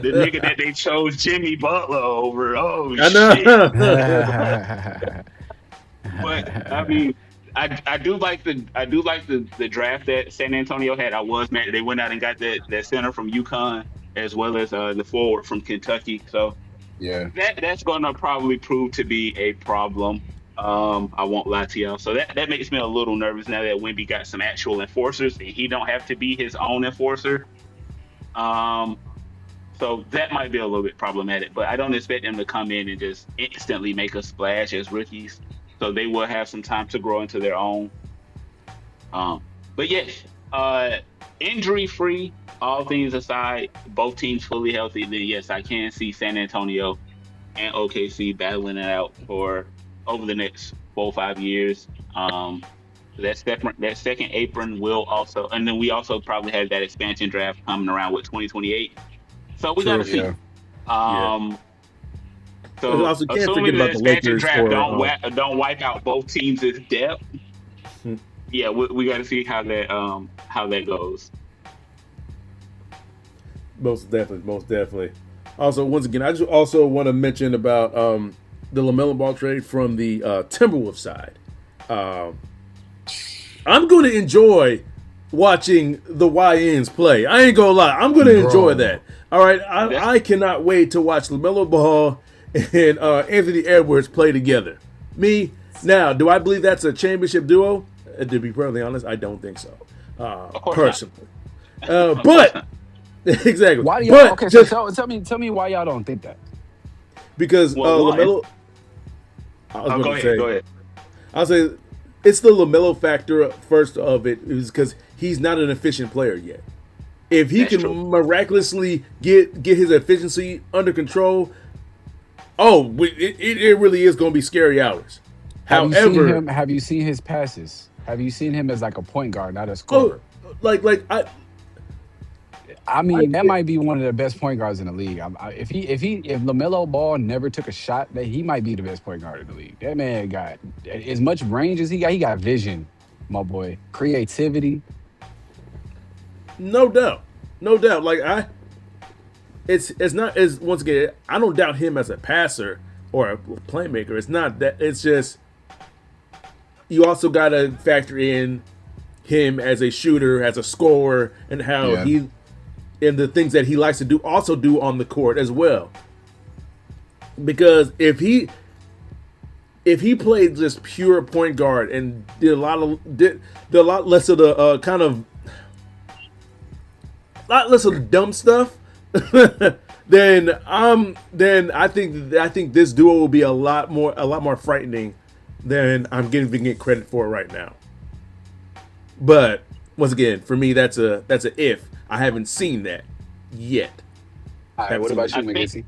nigga that they chose Jimmy Butler over. Oh, shit. But I mean, I do like the draft that San Antonio had. I was mad they went out and got that center from UConn, as well as the forward from Kentucky. So yeah, that's going to probably prove to be a problem. I won't lie to y'all. So that makes me a little nervous now that Wemby got some actual enforcers and he don't have to be his own enforcer. So that might be a little bit problematic, but I don't expect them to come in and just instantly make a splash as rookies. So they will have some time to grow into their own. But yes, injury-free, all things aside, both teams fully healthy, then yes, I can see San Antonio and OKC battling it out for over the next 4 or 5 years. That second apron will also, and then we also probably have that expansion draft coming around with 2028. So we got to see. So also can't assuming forget the about the expansion Lakers draft or, don't wipe out both teams' depth, yeah, we got to see how that goes. Most definitely. Also, once again, I just also want to mention about the LaMelo Ball trade from the Timberwolves side. I'm going to enjoy watching the YNs play. I ain't gonna lie, I'm going to enjoy that. All right, I cannot wait to watch LaMelo Ball and Anthony Edwards play together. Now, do I believe that's a championship duo? To be perfectly honest, I don't think so. Personally, but exactly. Why do y'all? Okay, so tell me why y'all don't think that? Because LaMelo. Go ahead. I'll say it's the LaMelo factor. First of it is because he's not an efficient player yet. If he can miraculously get his efficiency under control, it really is going to be scary hours. However, have you seen his passes? Have you seen him as like a point guard, not a scorer? I mean, that might be one of the best point guards in the league. If LaMelo Ball never took a shot, that he might be the best point guard in the league. That man got as much range as he got. He got vision, my boy. Creativity. No doubt. Like it's not as, once again, I don't doubt him as a passer or a playmaker. It's not that. It's just you also got to factor in him as a shooter, as a scorer, and how he. And the things that he likes to do on the court as well. Because if he played just pure point guard and did a lot less of the lot less of the dumb stuff, then I think this duo will be a lot more frightening than I'm giving it credit for right now. But once again, for me, that's a if. I haven't seen that yet. All right, what about you, McGinty?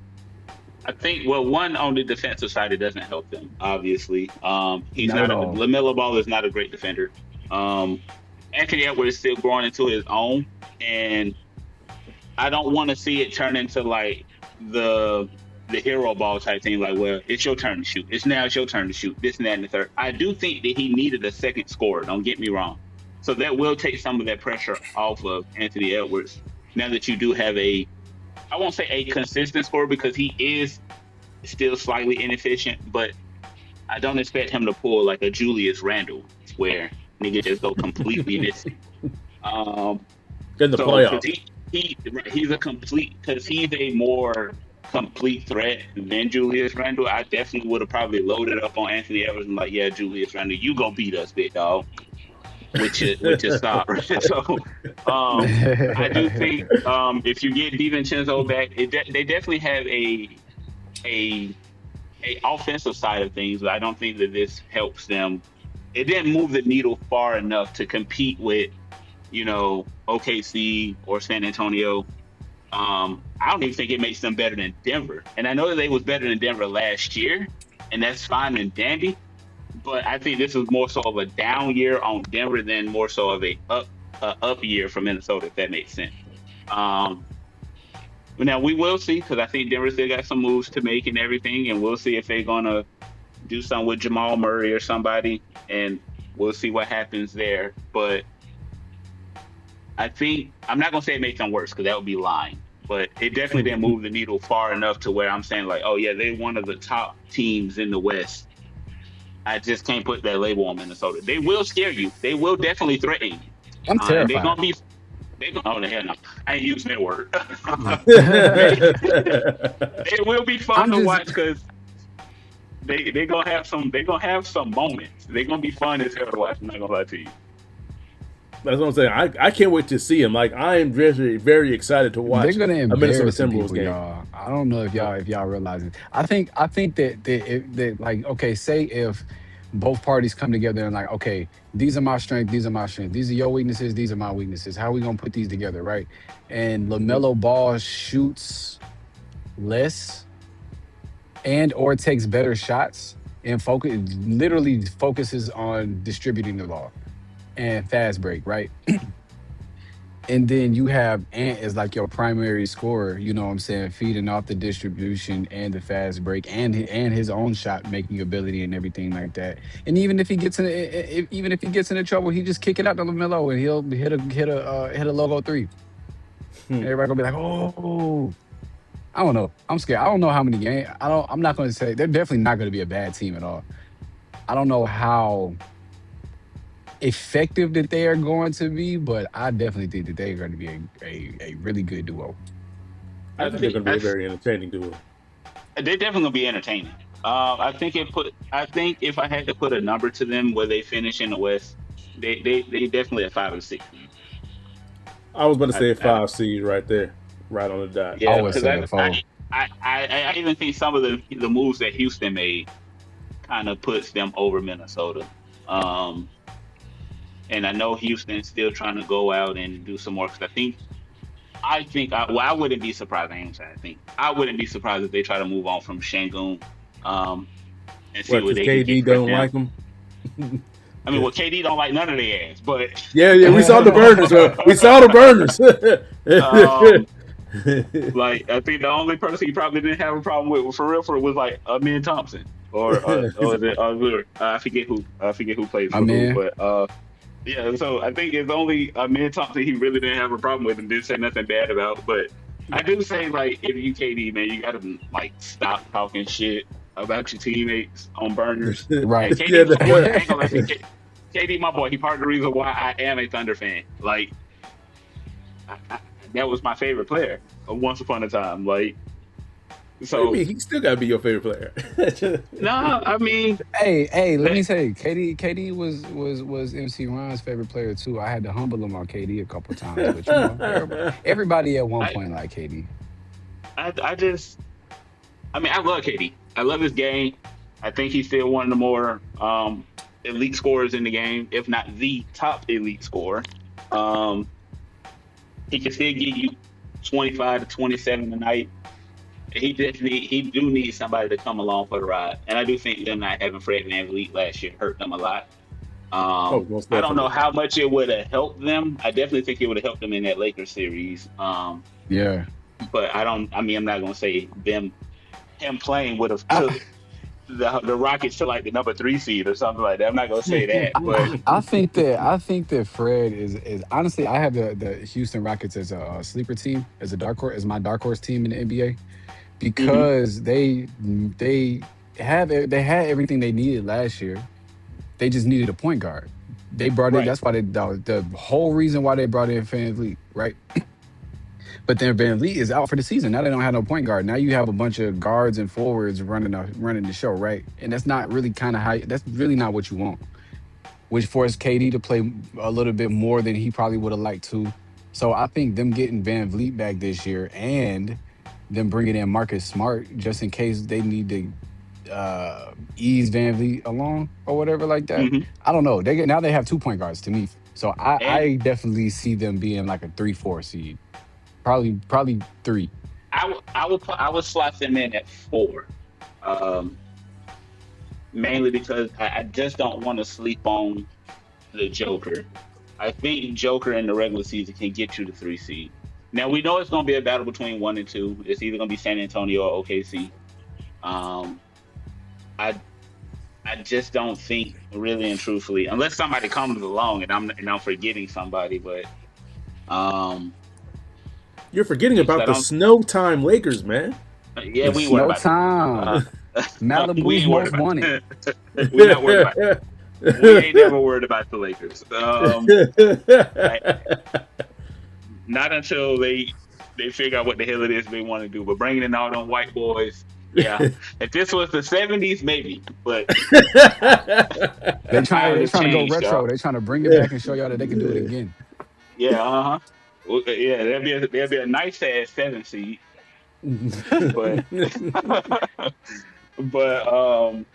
I think, well, one, on the defensive side, it doesn't help them, obviously. He's Not not at all. LaMelo Ball is not a great defender. Anthony Edwards is still growing into his own, and I don't want to see it turn into like the hero ball type thing. Like, well, it's your turn to shoot. It's your turn to shoot. This and that and the third. I do think that he needed a second scorer. Don't get me wrong. So that will take some of that pressure off of Anthony Edwards. Now that you do have I won't say a consistent scorer because he is still slightly inefficient, but I don't expect him to pull like a Julius Randle where nigga just go completely missing. In the playoffs. He's a complete, because he's a more complete threat than Julius Randle. I definitely would have probably loaded up on Anthony Edwards and like, yeah, Julius Randle, you gonna beat us, big dog. Which is stop. So I do think if you get DiVincenzo back, they definitely have a offensive side of things, but I don't think that this helps them. It didn't move the needle far enough to compete with, OKC or San Antonio. I don't even think it makes them better than Denver. And I know that they was better than Denver last year, and that's fine and dandy. But I think this is more so of a down year on Denver than more so of a up year for Minnesota, if that makes sense. But now we will see, because I think Denver still got some moves to make and everything, and we'll see if they're gonna do something with Jamal Murray or somebody, and we'll see what happens there. But I think I'm not gonna say it makes them worse, because that would be lying. But it definitely didn't move the needle far enough to where I'm saying like, oh yeah, they're one of the top teams in the West. I just can't put that label on Minnesota. They will scare you. They will definitely threaten you. I'm terrified. Oh, hell no. I ain't using that word. They will be fun to watch because they're gonna have some moments. They're gonna be fun as hell to watch. I'm not gonna lie to you. That's what I'm saying. I can't wait to see him. Like, I am very, very excited to watch. They're gonna a Minnesota embarrass Timberwolves people, game. y'all. I don't know if y'all realize it. I think that like, okay, say if both parties come together and like, okay, these are my strengths, these are my strengths, these are your weaknesses, these are my weaknesses. How are we gonna put these together, right? And LaMelo Ball shoots less and or takes better shots and literally focuses on distributing the ball and fast break, right? And then you have Ant as like your primary scorer, you know what I'm saying, feeding off the distribution and the fast break and his own shot making ability and everything like that. And even if he gets into trouble, he just kick it out to LaMelo and he'll hit a logo three. Everybody gonna be like, oh, I don't know. I'm scared. I don't know how many games. I'm not gonna say they're definitely not gonna be a bad team at all. I don't know how effective that they are going to be, but I definitely think that they're going to be a really good duo. I think they're going to be a very entertaining duo. They're definitely going to be entertaining. I think if I had to put a number to them where they finish in the West, they definitely a 5 or 6. I was about to say a 5 seed right there, right on the dot. Yeah, I would say a 4. I even think some of the moves that Houston made kind of puts them over Minnesota. And I know Houston's still trying to go out and do some more, because I wouldn't be surprised. I wouldn't be surprised if they try to move on from Şengün and see what they KD can get. don't like them. I mean, well, KD don't like none of their ass, but yeah, we saw the burners. We saw the burners. Like, I think the only person he probably didn't have a problem with for real was like Amin Thompson or I forget who plays for who, but yeah, so I think it's only Amin Thompson he really didn't have a problem with and didn't say nothing bad about. But I do say, like, if you KD, man, you gotta like stop talking shit about your teammates on burners. Right. And KD, my boy, he part of the reason why I am a Thunder fan. Like, that was my favorite player once upon a time. Like, so he still gotta be your favorite player. No, I mean, hey, let me say, KD was MC Ron's favorite player too. I had to humble him on KD a couple times, but everybody at one point liked KD. I love KD. I love his game. I think he's still one of the more elite scorers in the game, if not the top elite scorer. He can still give you 25 to 27 a night. He do need somebody to come along for the ride, and I do think them not having Fred VanVleet last year hurt them a lot. Most I don't know definitely. how much it would have helped them. I definitely think it would have helped them in that Lakers series. Yeah. But I mean, I'm not gonna say him playing would have took the Rockets to like the number 3 seed or something like that. I'm not gonna say that, but I think that Fred is honestly, I have the Houston Rockets as a sleeper team, as a dark horse, as my dark horse team in the NBA, because they had everything they needed last year. They just needed a point guard. They brought in. right. That's why the whole reason why they brought in Van Vliet, right? But then Van Vliet is out for the season. Now they don't have no point guard. Now you have a bunch of guards and forwards running the show, right? And that's not really kind of how. That's really not what you want. Which forced KD to play a little bit more than he probably would have liked to. So I think them getting Van Vliet back this year and them bringing in Marcus Smart just in case they need to ease Van Vliet along or whatever like that. hmm I don't know. Now they have 2 point guards to me. So And I definitely see them being like a 3-4 seed. Probably 3. I would slot them in at 4, um, mainly because I just don't want to sleep on the Joker. I think Joker in the regular season can get you the 3 seed. Now we know it's going to be a battle between 1 and 2. It's either going to be San Antonio or OKC. Um, I I just don't think, really and truthfully, unless somebody comes along and I'm forgetting somebody, but um, You're forgetting just about I the don't. snow time Lakers, man. Yeah, It's we ain't worried no about them. time. Uh, we Malibu's ain't worried most about wanted. them. We're not worried about them. We ain't never worried about the Lakers. I, not until they figure out what the hell it is they want to do. But bringing in all them white boys, yeah. If this was the '70s, maybe, but They times have trying to go changed, retro. y'all. They trying to bring it back and show y'all that they can do it again. Yeah, yeah. There'll be a nice ass 7 seed, but but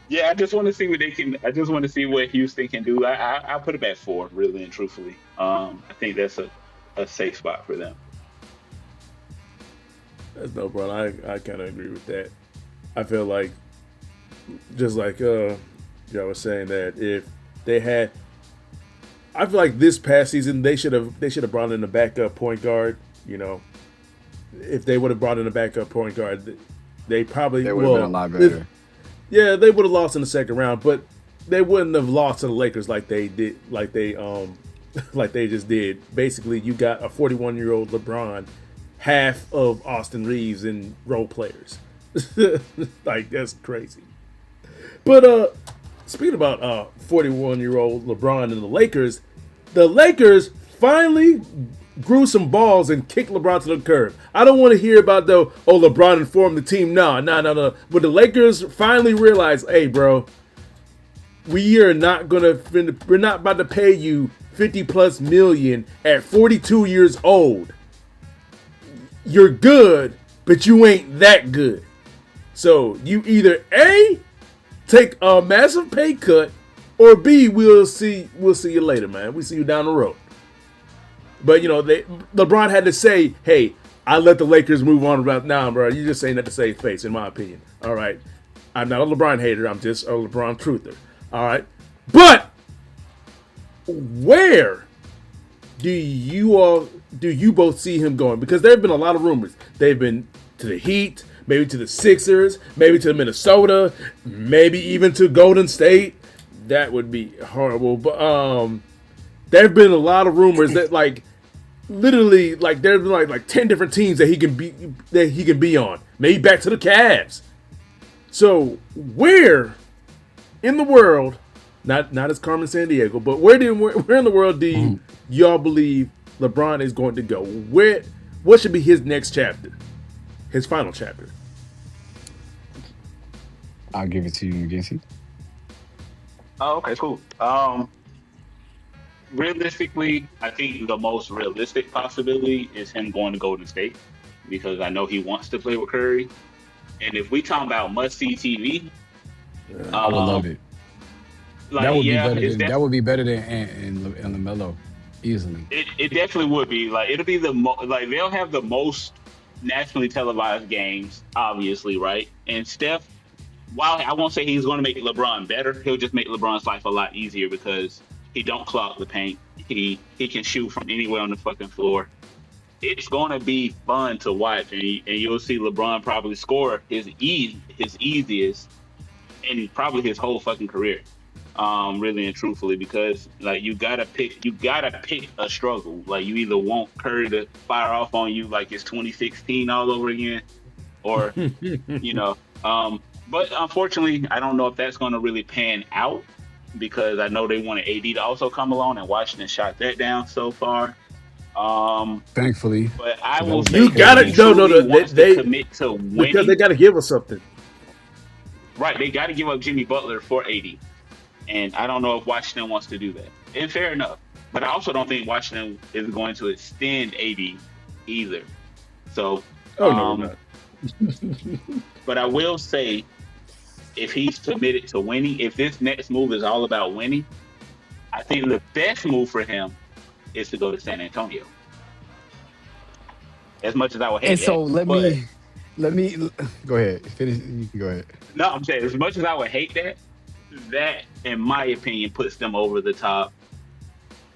yeah. I just want to see what they can. I just want to see what Houston can do. I'll put it at 4, really and truthfully. I think that's a safe spot for them. That's no problem. I kind of agree with that. I feel like, just like y'all was saying, that if they had, I feel like this past season they should have brought in a backup point guard. You know, if they would have brought in a backup point guard, they probably They would have been a lot better. yeah, they would have lost in the second round, but they wouldn't have lost to the Lakers like they did, like they just did. Basically, you got a 41-year-old LeBron, half of Austin Reeves and role players. Like, that's crazy. But speaking about 41-year-old LeBron and the Lakers finally grew some balls and kicked LeBron to the curb. I don't want to hear about LeBron informed the team. No. But the Lakers finally realized, hey, bro, we're not about to pay you 50 plus million at 42 years old. You're good, but you ain't that good. So you either A, take a massive pay cut, or B, we'll see you later, man. We'll see you down the road. But LeBron had to say, hey, I let the Lakers move on about now, bro. You're just saying that to save face, in my opinion. All right. I'm not a LeBron hater. I'm just a LeBron truther. All right. But where do you both see him going? Because there have been a lot of rumors. They've been to the Heat, maybe to the Sixers, maybe to Minnesota, maybe even to Golden State. That would be horrible. But there have been a lot of rumors that, like, literally, like, there's been like 10 different teams that he can be on. Maybe back to the Cavs. So where in the world, not as Carmen Sandiego, but where in the world do y'all believe LeBron is going to go? What should be his next chapter? His final chapter? I'll give it to you, McGinty. Oh, okay, cool. Realistically, I think the most realistic possibility is him going to Golden State because I know he wants to play with Curry. And if we talk about must-see TV, I would love it. Like, yeah, it's that would be better than Ant and LaMelo easily. it definitely would be. Like, it'll be like they'll have the most nationally televised games, obviously, right? And Steph, while I won't say he's going to make LeBron better, he'll just make LeBron's life a lot easier because he don't clog the paint. He can shoot from anywhere on the fucking floor. It's going to be fun to watch, and you'll see LeBron probably score his easiest in probably his whole fucking career. Really and truthfully, because like you gotta pick a struggle. Like, you either want Curry to fire off on you like it's 2016 all over again, or you know. But unfortunately, I don't know if that's going to really pan out because I know they wanted AD to also come along, and Washington shot that down so far. Thankfully, but I will say you gotta they commit to winning because they gotta give us something. Right, they got to give up Jimmy Butler for AD. And I don't know if Washington wants to do that. And fair enough. But I also don't think Washington is going to extend AD either. So, no. But I will say, if he's committed to winning, if this next move is all about winning, I think the best move for him is to go to San Antonio. As much as I would hate and that. so let me go ahead. Finish. You can go ahead. No, I'm saying, as much as I would hate that, in my opinion, puts them over the top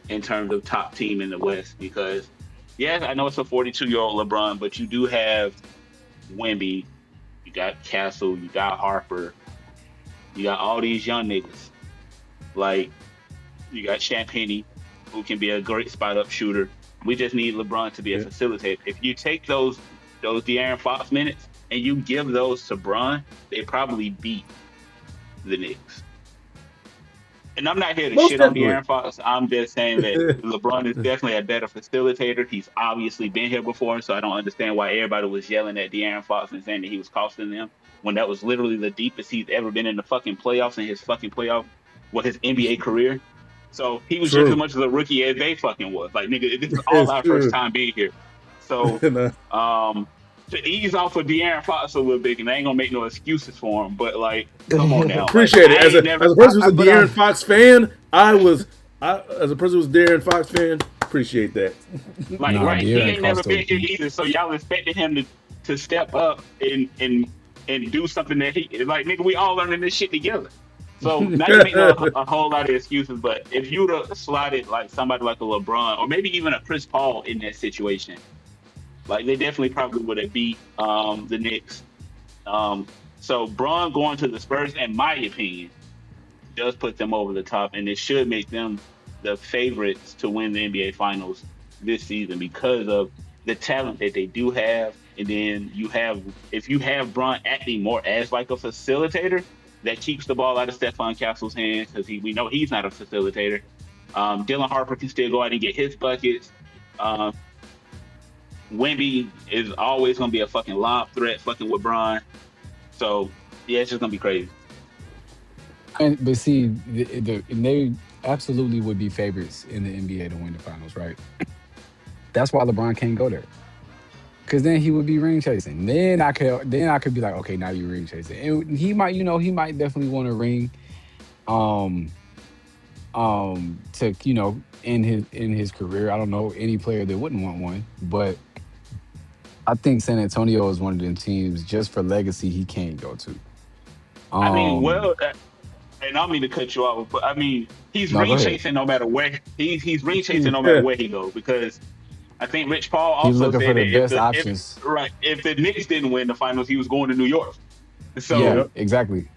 in terms of top team in the West. Because, yes, I know it's a 42-year-old LeBron, but you do have Wemby, you got Castle, you got Harper, you got all these young niggas. Like, you got Champagny, who can be a great spot-up shooter. We just need LeBron to be a facilitator. If you take those De'Aaron Fox minutes and you give those to Bron, they probably beat the Knicks. And I'm not here to shit on De'Aaron Fox. I'm just saying that LeBron is definitely a better facilitator. He's obviously been here before, so I don't understand why everybody was yelling at De'Aaron Fox and saying that he was costing them when that was literally the deepest he's ever been in the fucking playoffs in his fucking his NBA career. So he was just as much of a rookie as they fucking was. Like, nigga, this is all our first time being here. So, to ease off of De'Aaron Fox a little bit, and I ain't gonna make no excuses for him, but like, come on now. Appreciate it. As a person who's a De'Aaron Fox fan, as a person who's a De'Aaron Fox fan, appreciate that. Like, right, he ain't never been here either, so y'all expected him to step up and do something that he like, nigga, we all learning this shit together. So not to make a whole lot of excuses, but if you'd have slotted like somebody like a LeBron or maybe even a Chris Paul in that situation, like, they definitely probably would have beat the Knicks. So Bron going to the Spurs, in my opinion, does put them over the top, and it should make them the favorites to win the NBA Finals this season because of the talent that they do have. And then if you have Bron acting more as like a facilitator, that keeps the ball out of Stephon Castle's hands because we know he's not a facilitator. Dylan Harper can still go out and get his buckets. Wemby is always going to be a fucking lob threat fucking with Bron. So, yeah, it's just going to be crazy. But see, they absolutely would be favorites in the NBA to win the finals, right? That's why LeBron can't go there. Because then he would be ring chasing. Then I could be like, okay, now you're ring chasing. And he might definitely want a ring to, in his career. I don't know any player that wouldn't want one, but I think San Antonio is one of them teams just for legacy he can't go to. I mean, and I don't mean to cut you off, but I mean, he's ring chasing no matter where he's ring chasing no matter where he goes, because I think Rich Paul also said that if the Knicks didn't win the finals, he was going to New York. So yeah, exactly.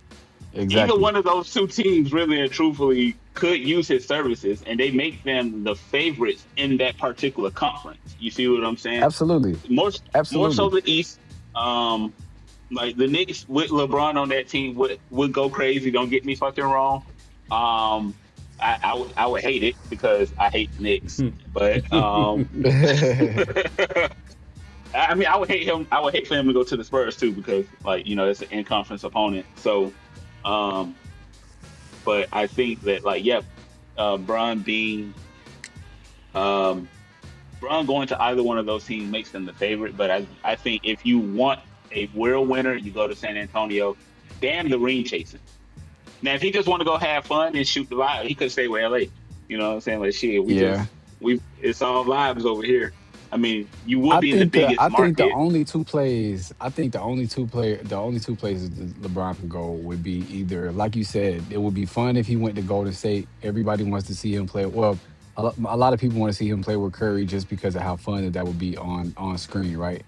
Either one of those two teams, really and truthfully, could use his services, and they make them the favorites in that particular conference. You see what I'm saying? Absolutely. More so the East. Like the Knicks with LeBron on that team would go crazy. Don't get me fucking wrong. I would hate it because I hate the Knicks. But I mean, I would hate him. I would hate for him to go to the Spurs too because, like, it's an in-conference opponent. So, but I think that, like, Bron going to either one of those teams makes them the favorite. But I think if you want a real winner, you go to San Antonio. Damn the ring chasing. Now, if he just want to go have fun and shoot the vibe, he could stay with LA. You know what I'm saying? Like shit, Yeah. it's all vibes over here. I mean, you would I be in the think biggest the market. only two plays places LeBron can go would be either, like you said, it would be fun if he went to Golden State. Everybody wants to see him play. Well, a lot of people want to see him play with Curry just because of how fun that would be on screen, right?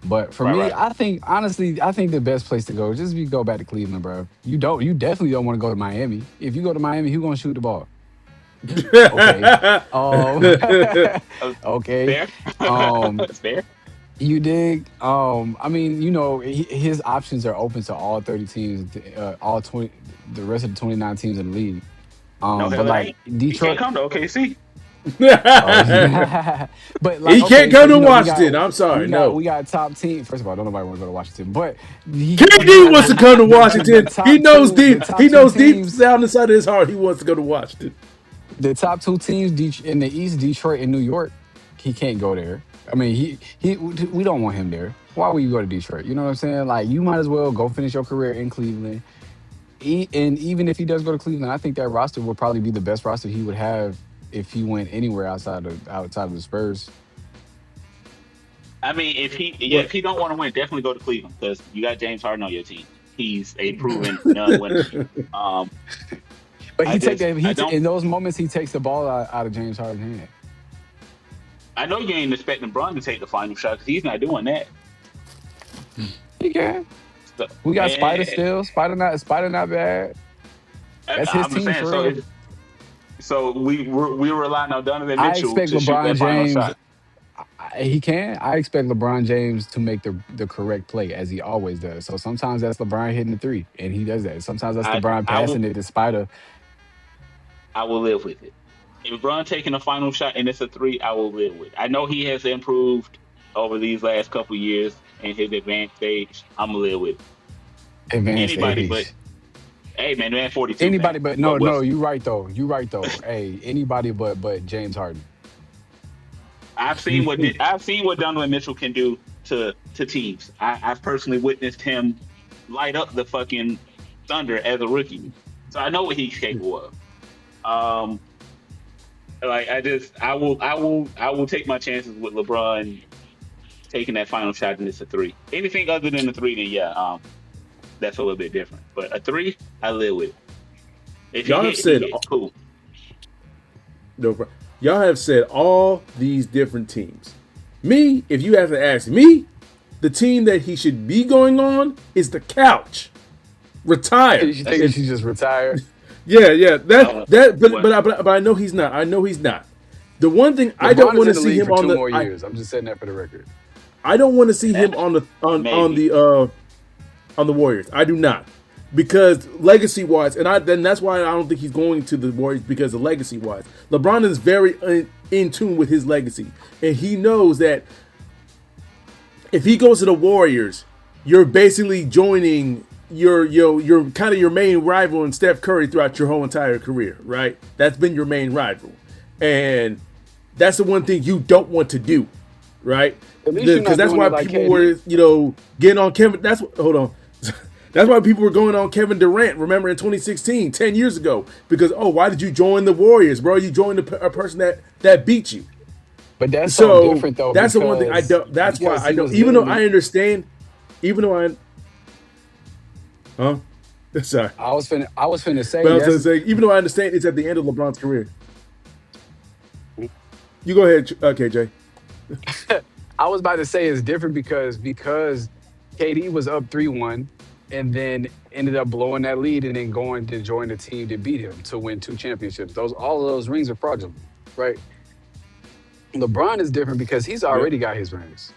But for me, Right. I think honestly, the best place to go is just if you go back to Cleveland, bro. You definitely don't want to go to Miami. If you go to Miami, who's gonna shoot the ball? Okay. Okay. Fair. Um, That's fair. you dig? I mean, his options are open to all 30 teams, all 20, the rest of the 29 teams in the league. No, But hell, like he can't Detroit, come to OKC. but like He okay, can't so come to we Washington. got I'm sorry, no. we got top team. First of all, don't nobody want to go to Washington, but KD wants to come to Washington. He knows deep. He knows deep teams, down inside of his heart he wants to go to Washington. the top two teams in the East, Detroit and New York. He can't go there. I mean, we don't want him there. Why would you go to Detroit? You know what I'm saying? Like, you might as well go finish your career in Cleveland. And even if he does go to Cleveland, I think that roster would probably be the best roster he would have if he went anywhere outside of the Spurs. I mean, if he don't want to win, definitely go to Cleveland because you got James Harden on your team. He's a proven non-winner. But in those moments he takes the ball out of James Harden's hand. I know you ain't expecting Bron to take the final shot because he's not doing that. He can. So, We got Spider still. Spider not bad. That's his team for real. So we relying on Donovan I Mitchell expect to shoot LeBron that final James. shot. He can. I expect LeBron James to make the correct play as he always does. So sometimes that's LeBron hitting the three, and he does that. Sometimes that's LeBron passing it to Spider. I will live with it. If LeBron taking a final shot and it's a three, I will live with it. I know he has improved over these last couple of years in his advanced stage. I'm gonna live with it. Anybody but, hey man, 42. Anybody man. but no, you right though. Hey, anybody but James Harden. I've seen what Donovan Mitchell can do to teams. I've personally witnessed him light up the fucking Thunder as a rookie, so I know what he's capable of. I will take my chances with LeBron taking that final shot and it's a three. Anything other than a three, then that's a little bit different. But a three, I live with. If y'all have said cool. No problem. Y'all have said all these different teams. Me, if you have to ask me, the team that he should be going on is the couch. Retire. You think he should just retire? Yeah. But I know he's not. The one thing I don't want to see him on 2 more years. I'm just saying that for the record. I don't want to see him on the Warriors. I do not, because legacy wise, then that's why I don't think he's going to the Warriors, because of legacy wise. LeBron is very in tune with his legacy, and he knows that if he goes to the Warriors, you're basically joining your kind of your main rival in Steph Curry throughout your whole entire career, right? That's been your main rival, and that's the one thing you don't want to do, right? Because that's why people were, getting on Kevin. Hold on. That's why people were going on Kevin Durant, remember, in 2016, 10 years ago. Because, why did you join the Warriors, bro? You joined a person that beat you. But that's so different, though. That's the one thing I don't. That's why I don't. Even though I understand, huh? Sorry. I was finna say. But I was going to say, even though I understand it's at the end of LeBron's career. You go ahead, KJ. I was about to say it's different because KD was up 3-1 and then ended up blowing that lead and then going to join the team to beat him to win 2 championships. All of those rings are fraudulent, right? LeBron is different because he's already got his rings.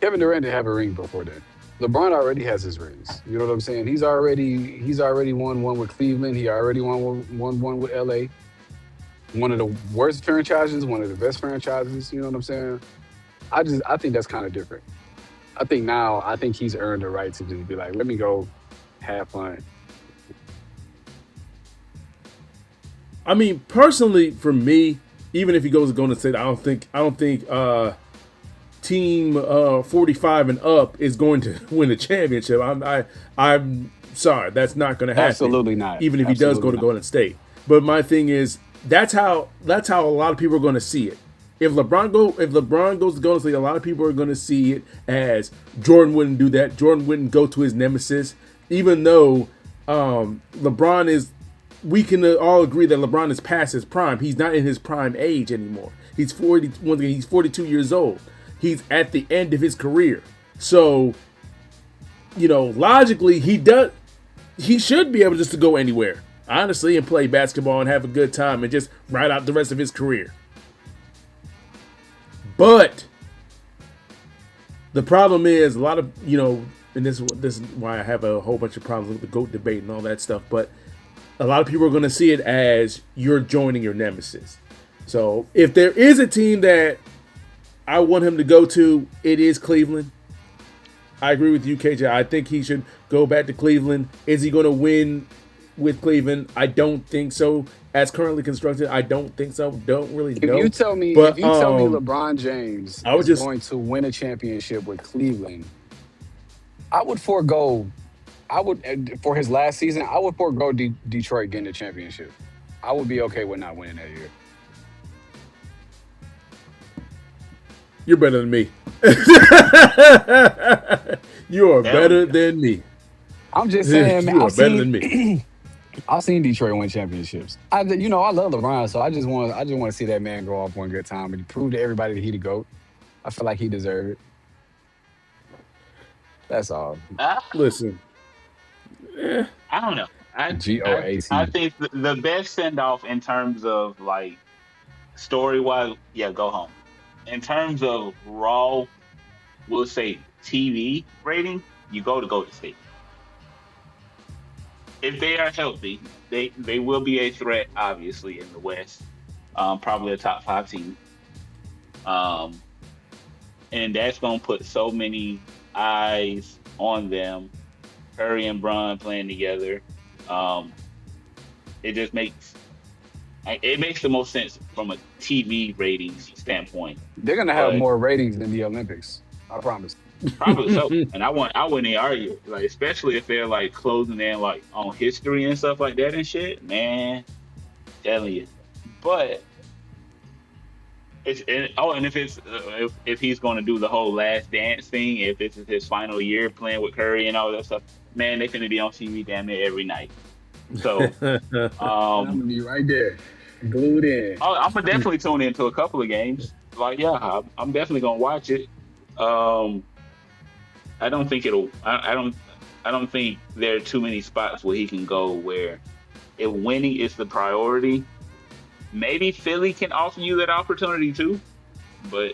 Kevin Durant didn't have a ring before then. LeBron already has his rings. You know what I'm saying? He's already won one with Cleveland. He already won one with LA. One of the worst franchises, one of the best franchises. You know what I'm saying? I think that's kind of different. I think he's earned the right to just be like, let me go have fun. I mean, personally, for me, even if he goes to Golden State, I don't think team 45 and up is going to win a championship. Sorry, that's not going to happen. Absolutely not. Even if he does go to Golden State. But my thing is, that's how a lot of people are going to see it. If LeBron goes to Golden State, a lot of people are going to see it as Jordan wouldn't do that. Jordan wouldn't go to his nemesis, even though LeBron is. We can all agree that LeBron is past his prime. He's not in his prime age anymore. He's 40. He's 42 years old. He's at the end of his career. So, logically, he should be able just to go anywhere, honestly, and play basketball and have a good time and just ride out the rest of his career. But the problem is a lot of, and this is why I have a whole bunch of problems with the GOAT debate and all that stuff, but a lot of people are going to see it as you're joining your nemesis. So if there is a team that I want him to go to, it is Cleveland. I agree with you, KJ. I think he should go back to Cleveland. Is he going to win with Cleveland? I don't think so. As currently constructed, I don't think so. Don't really know. If you tell me LeBron James is going to win a championship with Cleveland, I would forego. For his last season, I would forego Detroit getting a championship. I would be okay with not winning that year. You're better than me. You are better than me. I'm just saying, man. You are better than me. I've seen Detroit win championships. I love LeBron, so I just want to see that man grow up one good time and prove to everybody that he the GOAT. I feel like he deserved it. That's all. Listen. I don't know. GOAT. I think the best send off in terms of like story wise, go home. In terms of raw, we'll say TV rating, you go to Golden State. If they are healthy, they will be a threat, obviously, in the West. Probably a top 5 team. And that's going to put so many eyes on them. Curry and Bron playing together. It just makes the most sense from a TV ratings standpoint. They're going to have more ratings than the Olympics. I promise. Probably so, and I wouldn't even argue, like, especially if they're like closing in like on history and stuff like that and shit, man. Telling you, but if he's going to do the whole last dance thing, if this is his final year playing with Curry and all that stuff, man, they finna be on TV damn near every night. So I'm gonna be right there, glued in. I'm gonna definitely tune into a couple of games. Like, I'm definitely gonna watch it. I don't think I don't think there are too many spots where he can go where if winning is the priority. Maybe Philly can offer you that opportunity too, but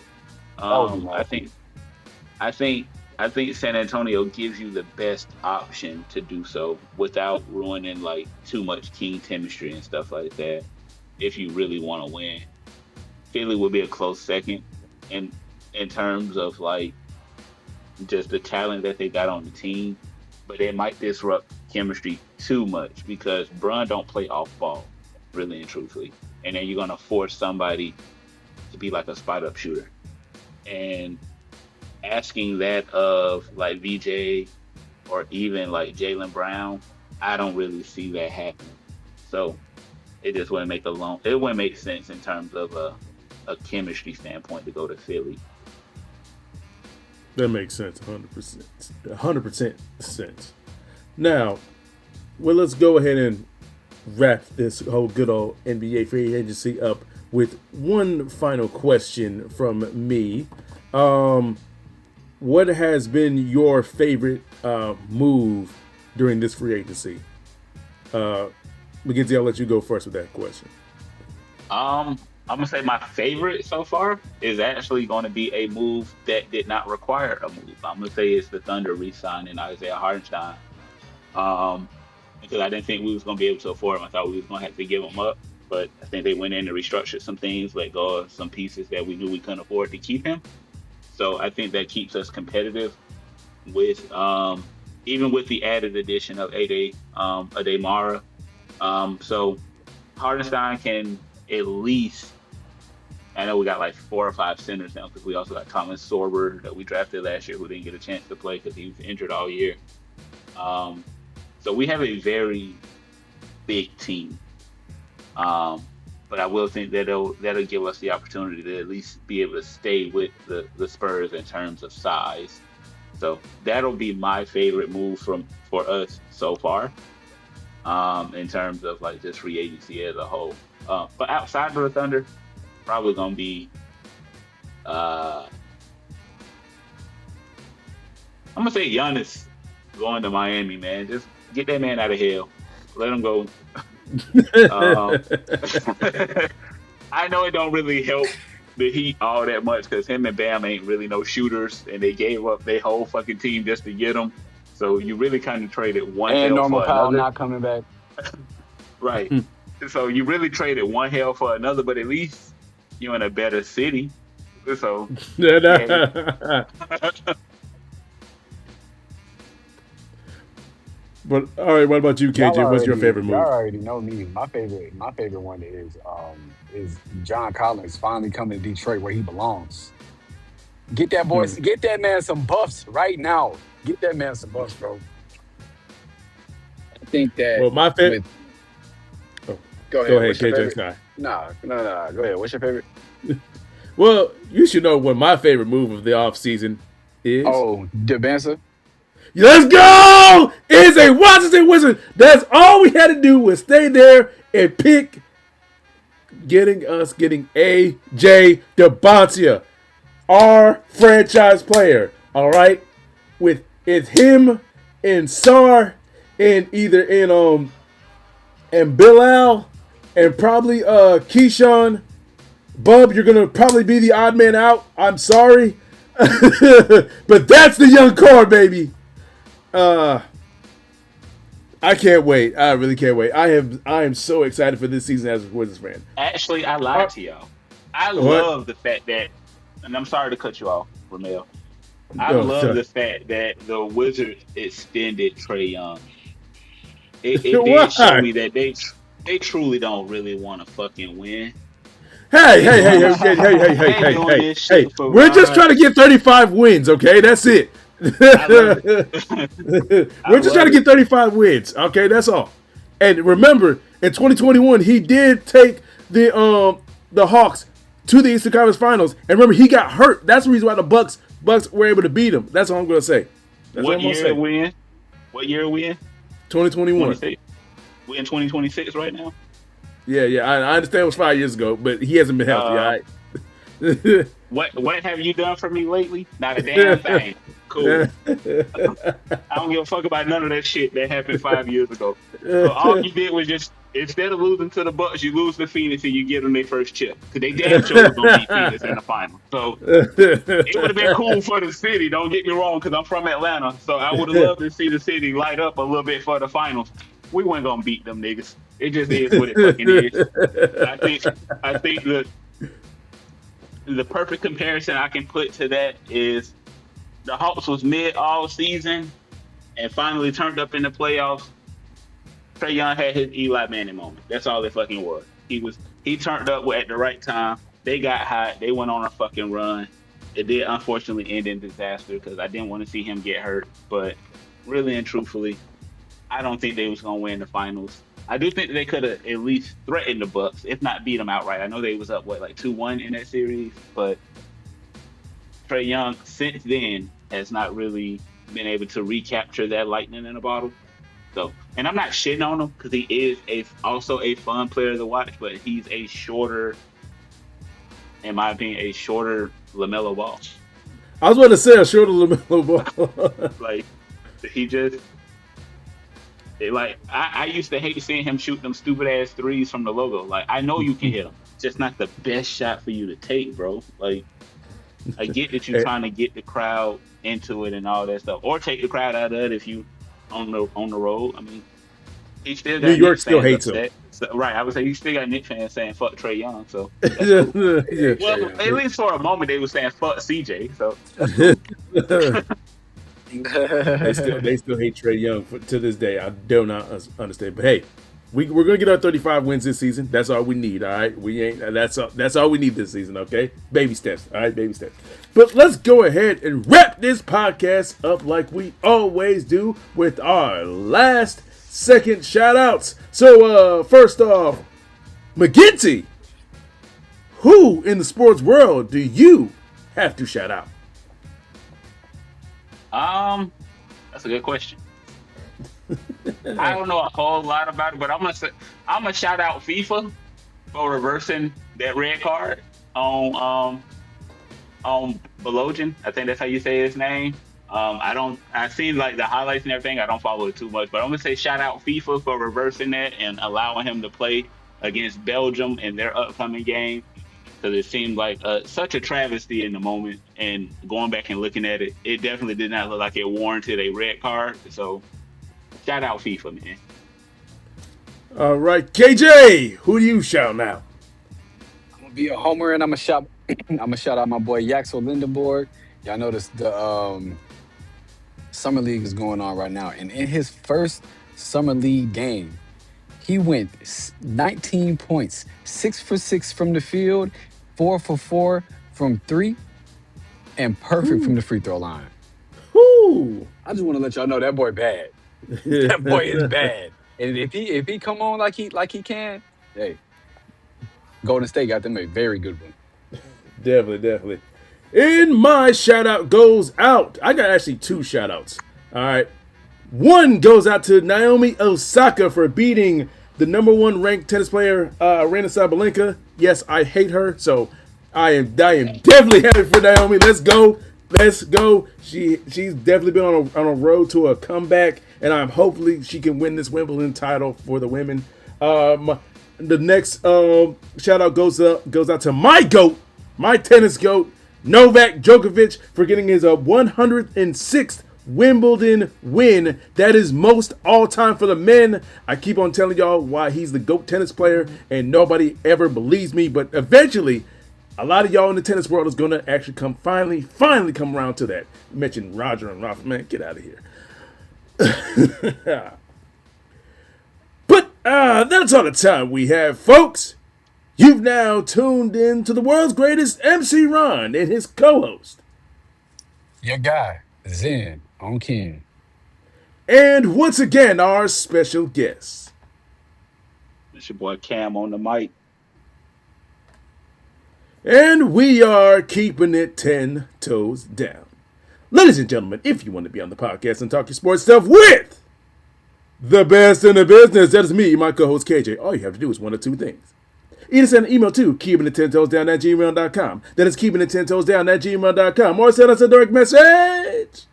I think San Antonio gives you the best option to do so without ruining like too much team chemistry and stuff like that. If you really want to win, Philly would be a close second, in terms of like just the talent that they got on the team, but it might disrupt chemistry too much because Bron don't play off ball, really and truthfully, and then you're gonna force somebody to be like a spot up shooter, and asking that of like VJ or even like Jalen Brown, I don't really see that happening. So it just wouldn't make sense in terms of a chemistry standpoint to go to Philly. That makes sense, 100% sense. Now, let's go ahead and wrap this whole good old NBA free agency up with one final question from me. What has been your favorite move during this free agency? McKenzie, I'll let you go first with that question. I'm going to say my favorite so far is actually going to be a move that did not require a move. I'm going to say it's the Thunder re-signing Isaiah Hartenstein. Because I didn't think we was going to be able to afford him. I thought we was going to have to give him up. But I think they went in and restructured some things, let go of some pieces that we knew we couldn't afford to keep him. So I think that keeps us competitive with, even with the added addition of Ademara. So Hartenstein can at least, I know we got like 4 or 5 centers now because we also got Thomas Sorber that we drafted last year who didn't get a chance to play because he was injured all year. So we have a very big team. But I will think that that'll give us the opportunity to at least be able to stay with the Spurs in terms of size. So that'll be my favorite move for us so far, in terms of like just free agency as a whole. But outside of the Thunder, probably gonna be I'm gonna say Giannis going to Miami, man. Just get that man out of hell. Let him go. I know it don't really help the Heat all that much because him and Bam ain't really no shooters, and they gave up their whole fucking team just to get him. So you really kind of traded one and hell Normal for Powell another. not coming back. Right. So you really traded one hell for another, but at least you're in a better city. So yeah. But all right, what about you, KJ? What's your favorite move? Y'all already know me. My favorite one is John Collins finally coming to Detroit where he belongs. Get that boy, get that man some buffs right now. Get that man some buffs, bro. I think that. Well, my favorite. Go ahead, KJ Sky. No. Go ahead. What's your favorite? Well, you should know what my favorite move of the offseason is. Oh, Debansa. Let's go! It's a Washington Wizard. That's all we had to do was stay there and pick getting AJ Debontia, our franchise player. All right, it's him and Sar and and Bilal and probably Keyshawn. Bub, you're gonna probably be the odd man out. I'm sorry, but that's the young core, baby. I can't wait. I really can't wait. I am so excited for this season as a Wizards fan. Actually, I lied to y'all. I love the fact that, and I'm sorry to cut you off, Ramel. I love the fact that the Wizards extended Trae Young. It did show me that they truly don't really want to fucking win. Hey. We're just trying to get 35 wins, okay? That's it. We're just trying to get 35 wins, okay? That's all. And remember, in 2021, he did take the Hawks to the Eastern Conference Finals. And remember, he got hurt. That's the reason why the Bucks were able to beat him. That's all I'm going to say. What year are we in? 2021. We in 2026 right now? Yeah. I understand it was 5 years ago, but he hasn't been healthy, all right? What have you done for me lately? Not a damn thing. Cool. I don't give a fuck about none of that shit that happened 5 years ago. So all you did was just, instead of losing to the Bucks, you lose to Phoenix and you give them their first chip. Because they damn sure was going to beat Phoenix in the final. So it would have been cool for the city, don't get me wrong, because I'm from Atlanta. So I would have loved to see the city light up a little bit for the finals. We weren't going to beat them niggas. It just is what it fucking is. I think the perfect comparison I can put to that is the Hawks was mid all season and finally turned up in the playoffs. Trae Young had his Eli Manning moment. That's all it fucking was. He turned up at the right time. They got hot. They went on a fucking run. It did unfortunately end in disaster because I didn't want to see him get hurt. But really and truthfully, I don't think they was gonna win the finals. I do think they could have at least threatened the Bucks, if not beat them outright. I know they was up 2-1 in that series, but Trae Young since then has not really been able to recapture that lightning in a bottle. So, and I'm not shitting on him because he is also a fun player to watch, but he's a shorter, in my opinion, LaMelo Ball. I was about to say a shorter LaMelo Ball. He just. I used to hate seeing him shoot them stupid ass threes from the logo. I know you can hit them, just not the best shot for you to take, bro. I get that you're trying to get the crowd into it and all that stuff, or take the crowd out of it if you on the road. I mean, he still got New York still hates him. So, right, I would say you still they got Knicks fans saying fuck Trae Young. So cool. Well, at least for a moment they were saying fuck CJ. So they still hate Trae Young to this day. I do not understand. But hey, we're gonna get our 35 wins this season. That's all we need. All right, we ain't. That's all we need this season. Okay, baby steps. All right, baby steps. But let's go ahead and wrap this podcast up like we always do with our last second shout-outs. So, first off, McGinty, who in the sports world do you have to shout out? That's a good question. I don't know a whole lot about it, but I'm gonna shout out FIFA for reversing that red card on Belogian. I think that's how you say his name. I've seen like the highlights and everything. I don't follow it too much, but I'm gonna say shout out FIFA for reversing that and allowing him to play against Belgium in their upcoming game. Because it seemed like such a travesty in the moment, and going back and looking at it, it definitely did not look like it warranted a red card. So, shout out FIFA, man. All right, KJ, who do you shout out? I'm gonna be a homer, and I'm gonna shout out my boy Yaxel Lindenborg. Y'all notice the summer league is going on right now, and in his first summer league game, he went 19 points, 6 for 6 from the field, 4 for 4 from 3, and perfect from the free throw line. Ooh. I just want to let y'all know that boy bad. That boy is bad. And if he come on like he can, hey, Golden State got them a very good one. Definitely. And my shout out goes out. I got actually 2 shout outs. All right. One goes out to Naomi Osaka for beating the number 1 ranked tennis player, Aryna Sabalenka. Yes, I hate her, so I am definitely happy for Naomi. Let's go. She's definitely been on a road to a comeback, and I'm hopefully she can win this Wimbledon title for the women. The next shout out goes out to my GOAT, my tennis GOAT, Novak Djokovic, for getting his 106th Wimbledon win. That is most all time for the men. I keep on telling y'all why he's the GOAT tennis player, and nobody ever believes me, but eventually a lot of y'all in the tennis world is going to actually finally come around to that. You mentioned Roger and Rafa. Man, get out of here. But that's all the time we have, folks. You've now tuned in to the world's greatest MC Ron and his co-host, Your guy, Zen on King. And once again, our special guest. It's your boy Cam on the mic. And we are keeping it 10 toes down. Ladies and gentlemen, if you want to be on the podcast and talk your sports stuff with the best in the business, that is me, my co-host KJ. All you have to do is one of 2 things. Either send an email to keepingit10toesdown@gmail.com. That is keepingit10toesdown@gmail.com. Or send us a direct message.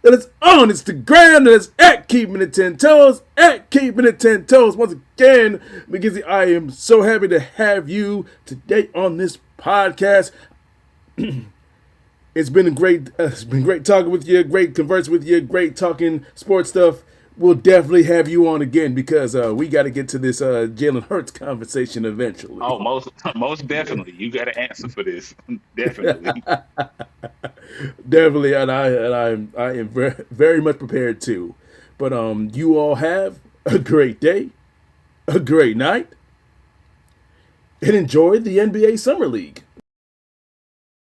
That is on Instagram. That is at Keeping It 10 Toes. At Keeping It 10 Toes. Once again, McGinty, I am so happy to have you today on this podcast. It's been great talking with you, great conversing with you, great talking sports stuff. We'll definitely have you on again because we got to get to this Jalen Hurts conversation eventually. Oh, most definitely. You got to answer for this. Definitely. Definitely, and I am very, very much prepared too. But you all have a great day, a great night, and enjoy the NBA Summer League.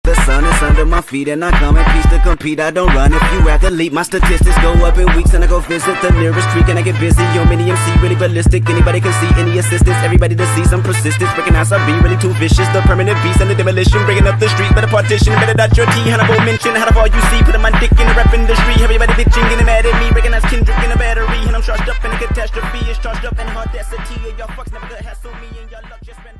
The sun is under my feet and I come in peace to compete. I don't run if you athlete. My statistics go up in weeks and I go visit the nearest creek and I get busy. Yo, mini MC, really ballistic. Anybody can see any assistance. Everybody to see some persistence. Recognize I be really too vicious. The permanent beast and the demolition. Bringing up the street, better partition. Better dot your T. Hannibal mention. How all you see. Putting my dick in the rap industry. Everybody bitching, getting mad at me. Recognize Kendrick in a battery. And I'm charged up in a catastrophe. It's charged up in audacity. Y'all fucks never gonna hassle me and y'all luck just spend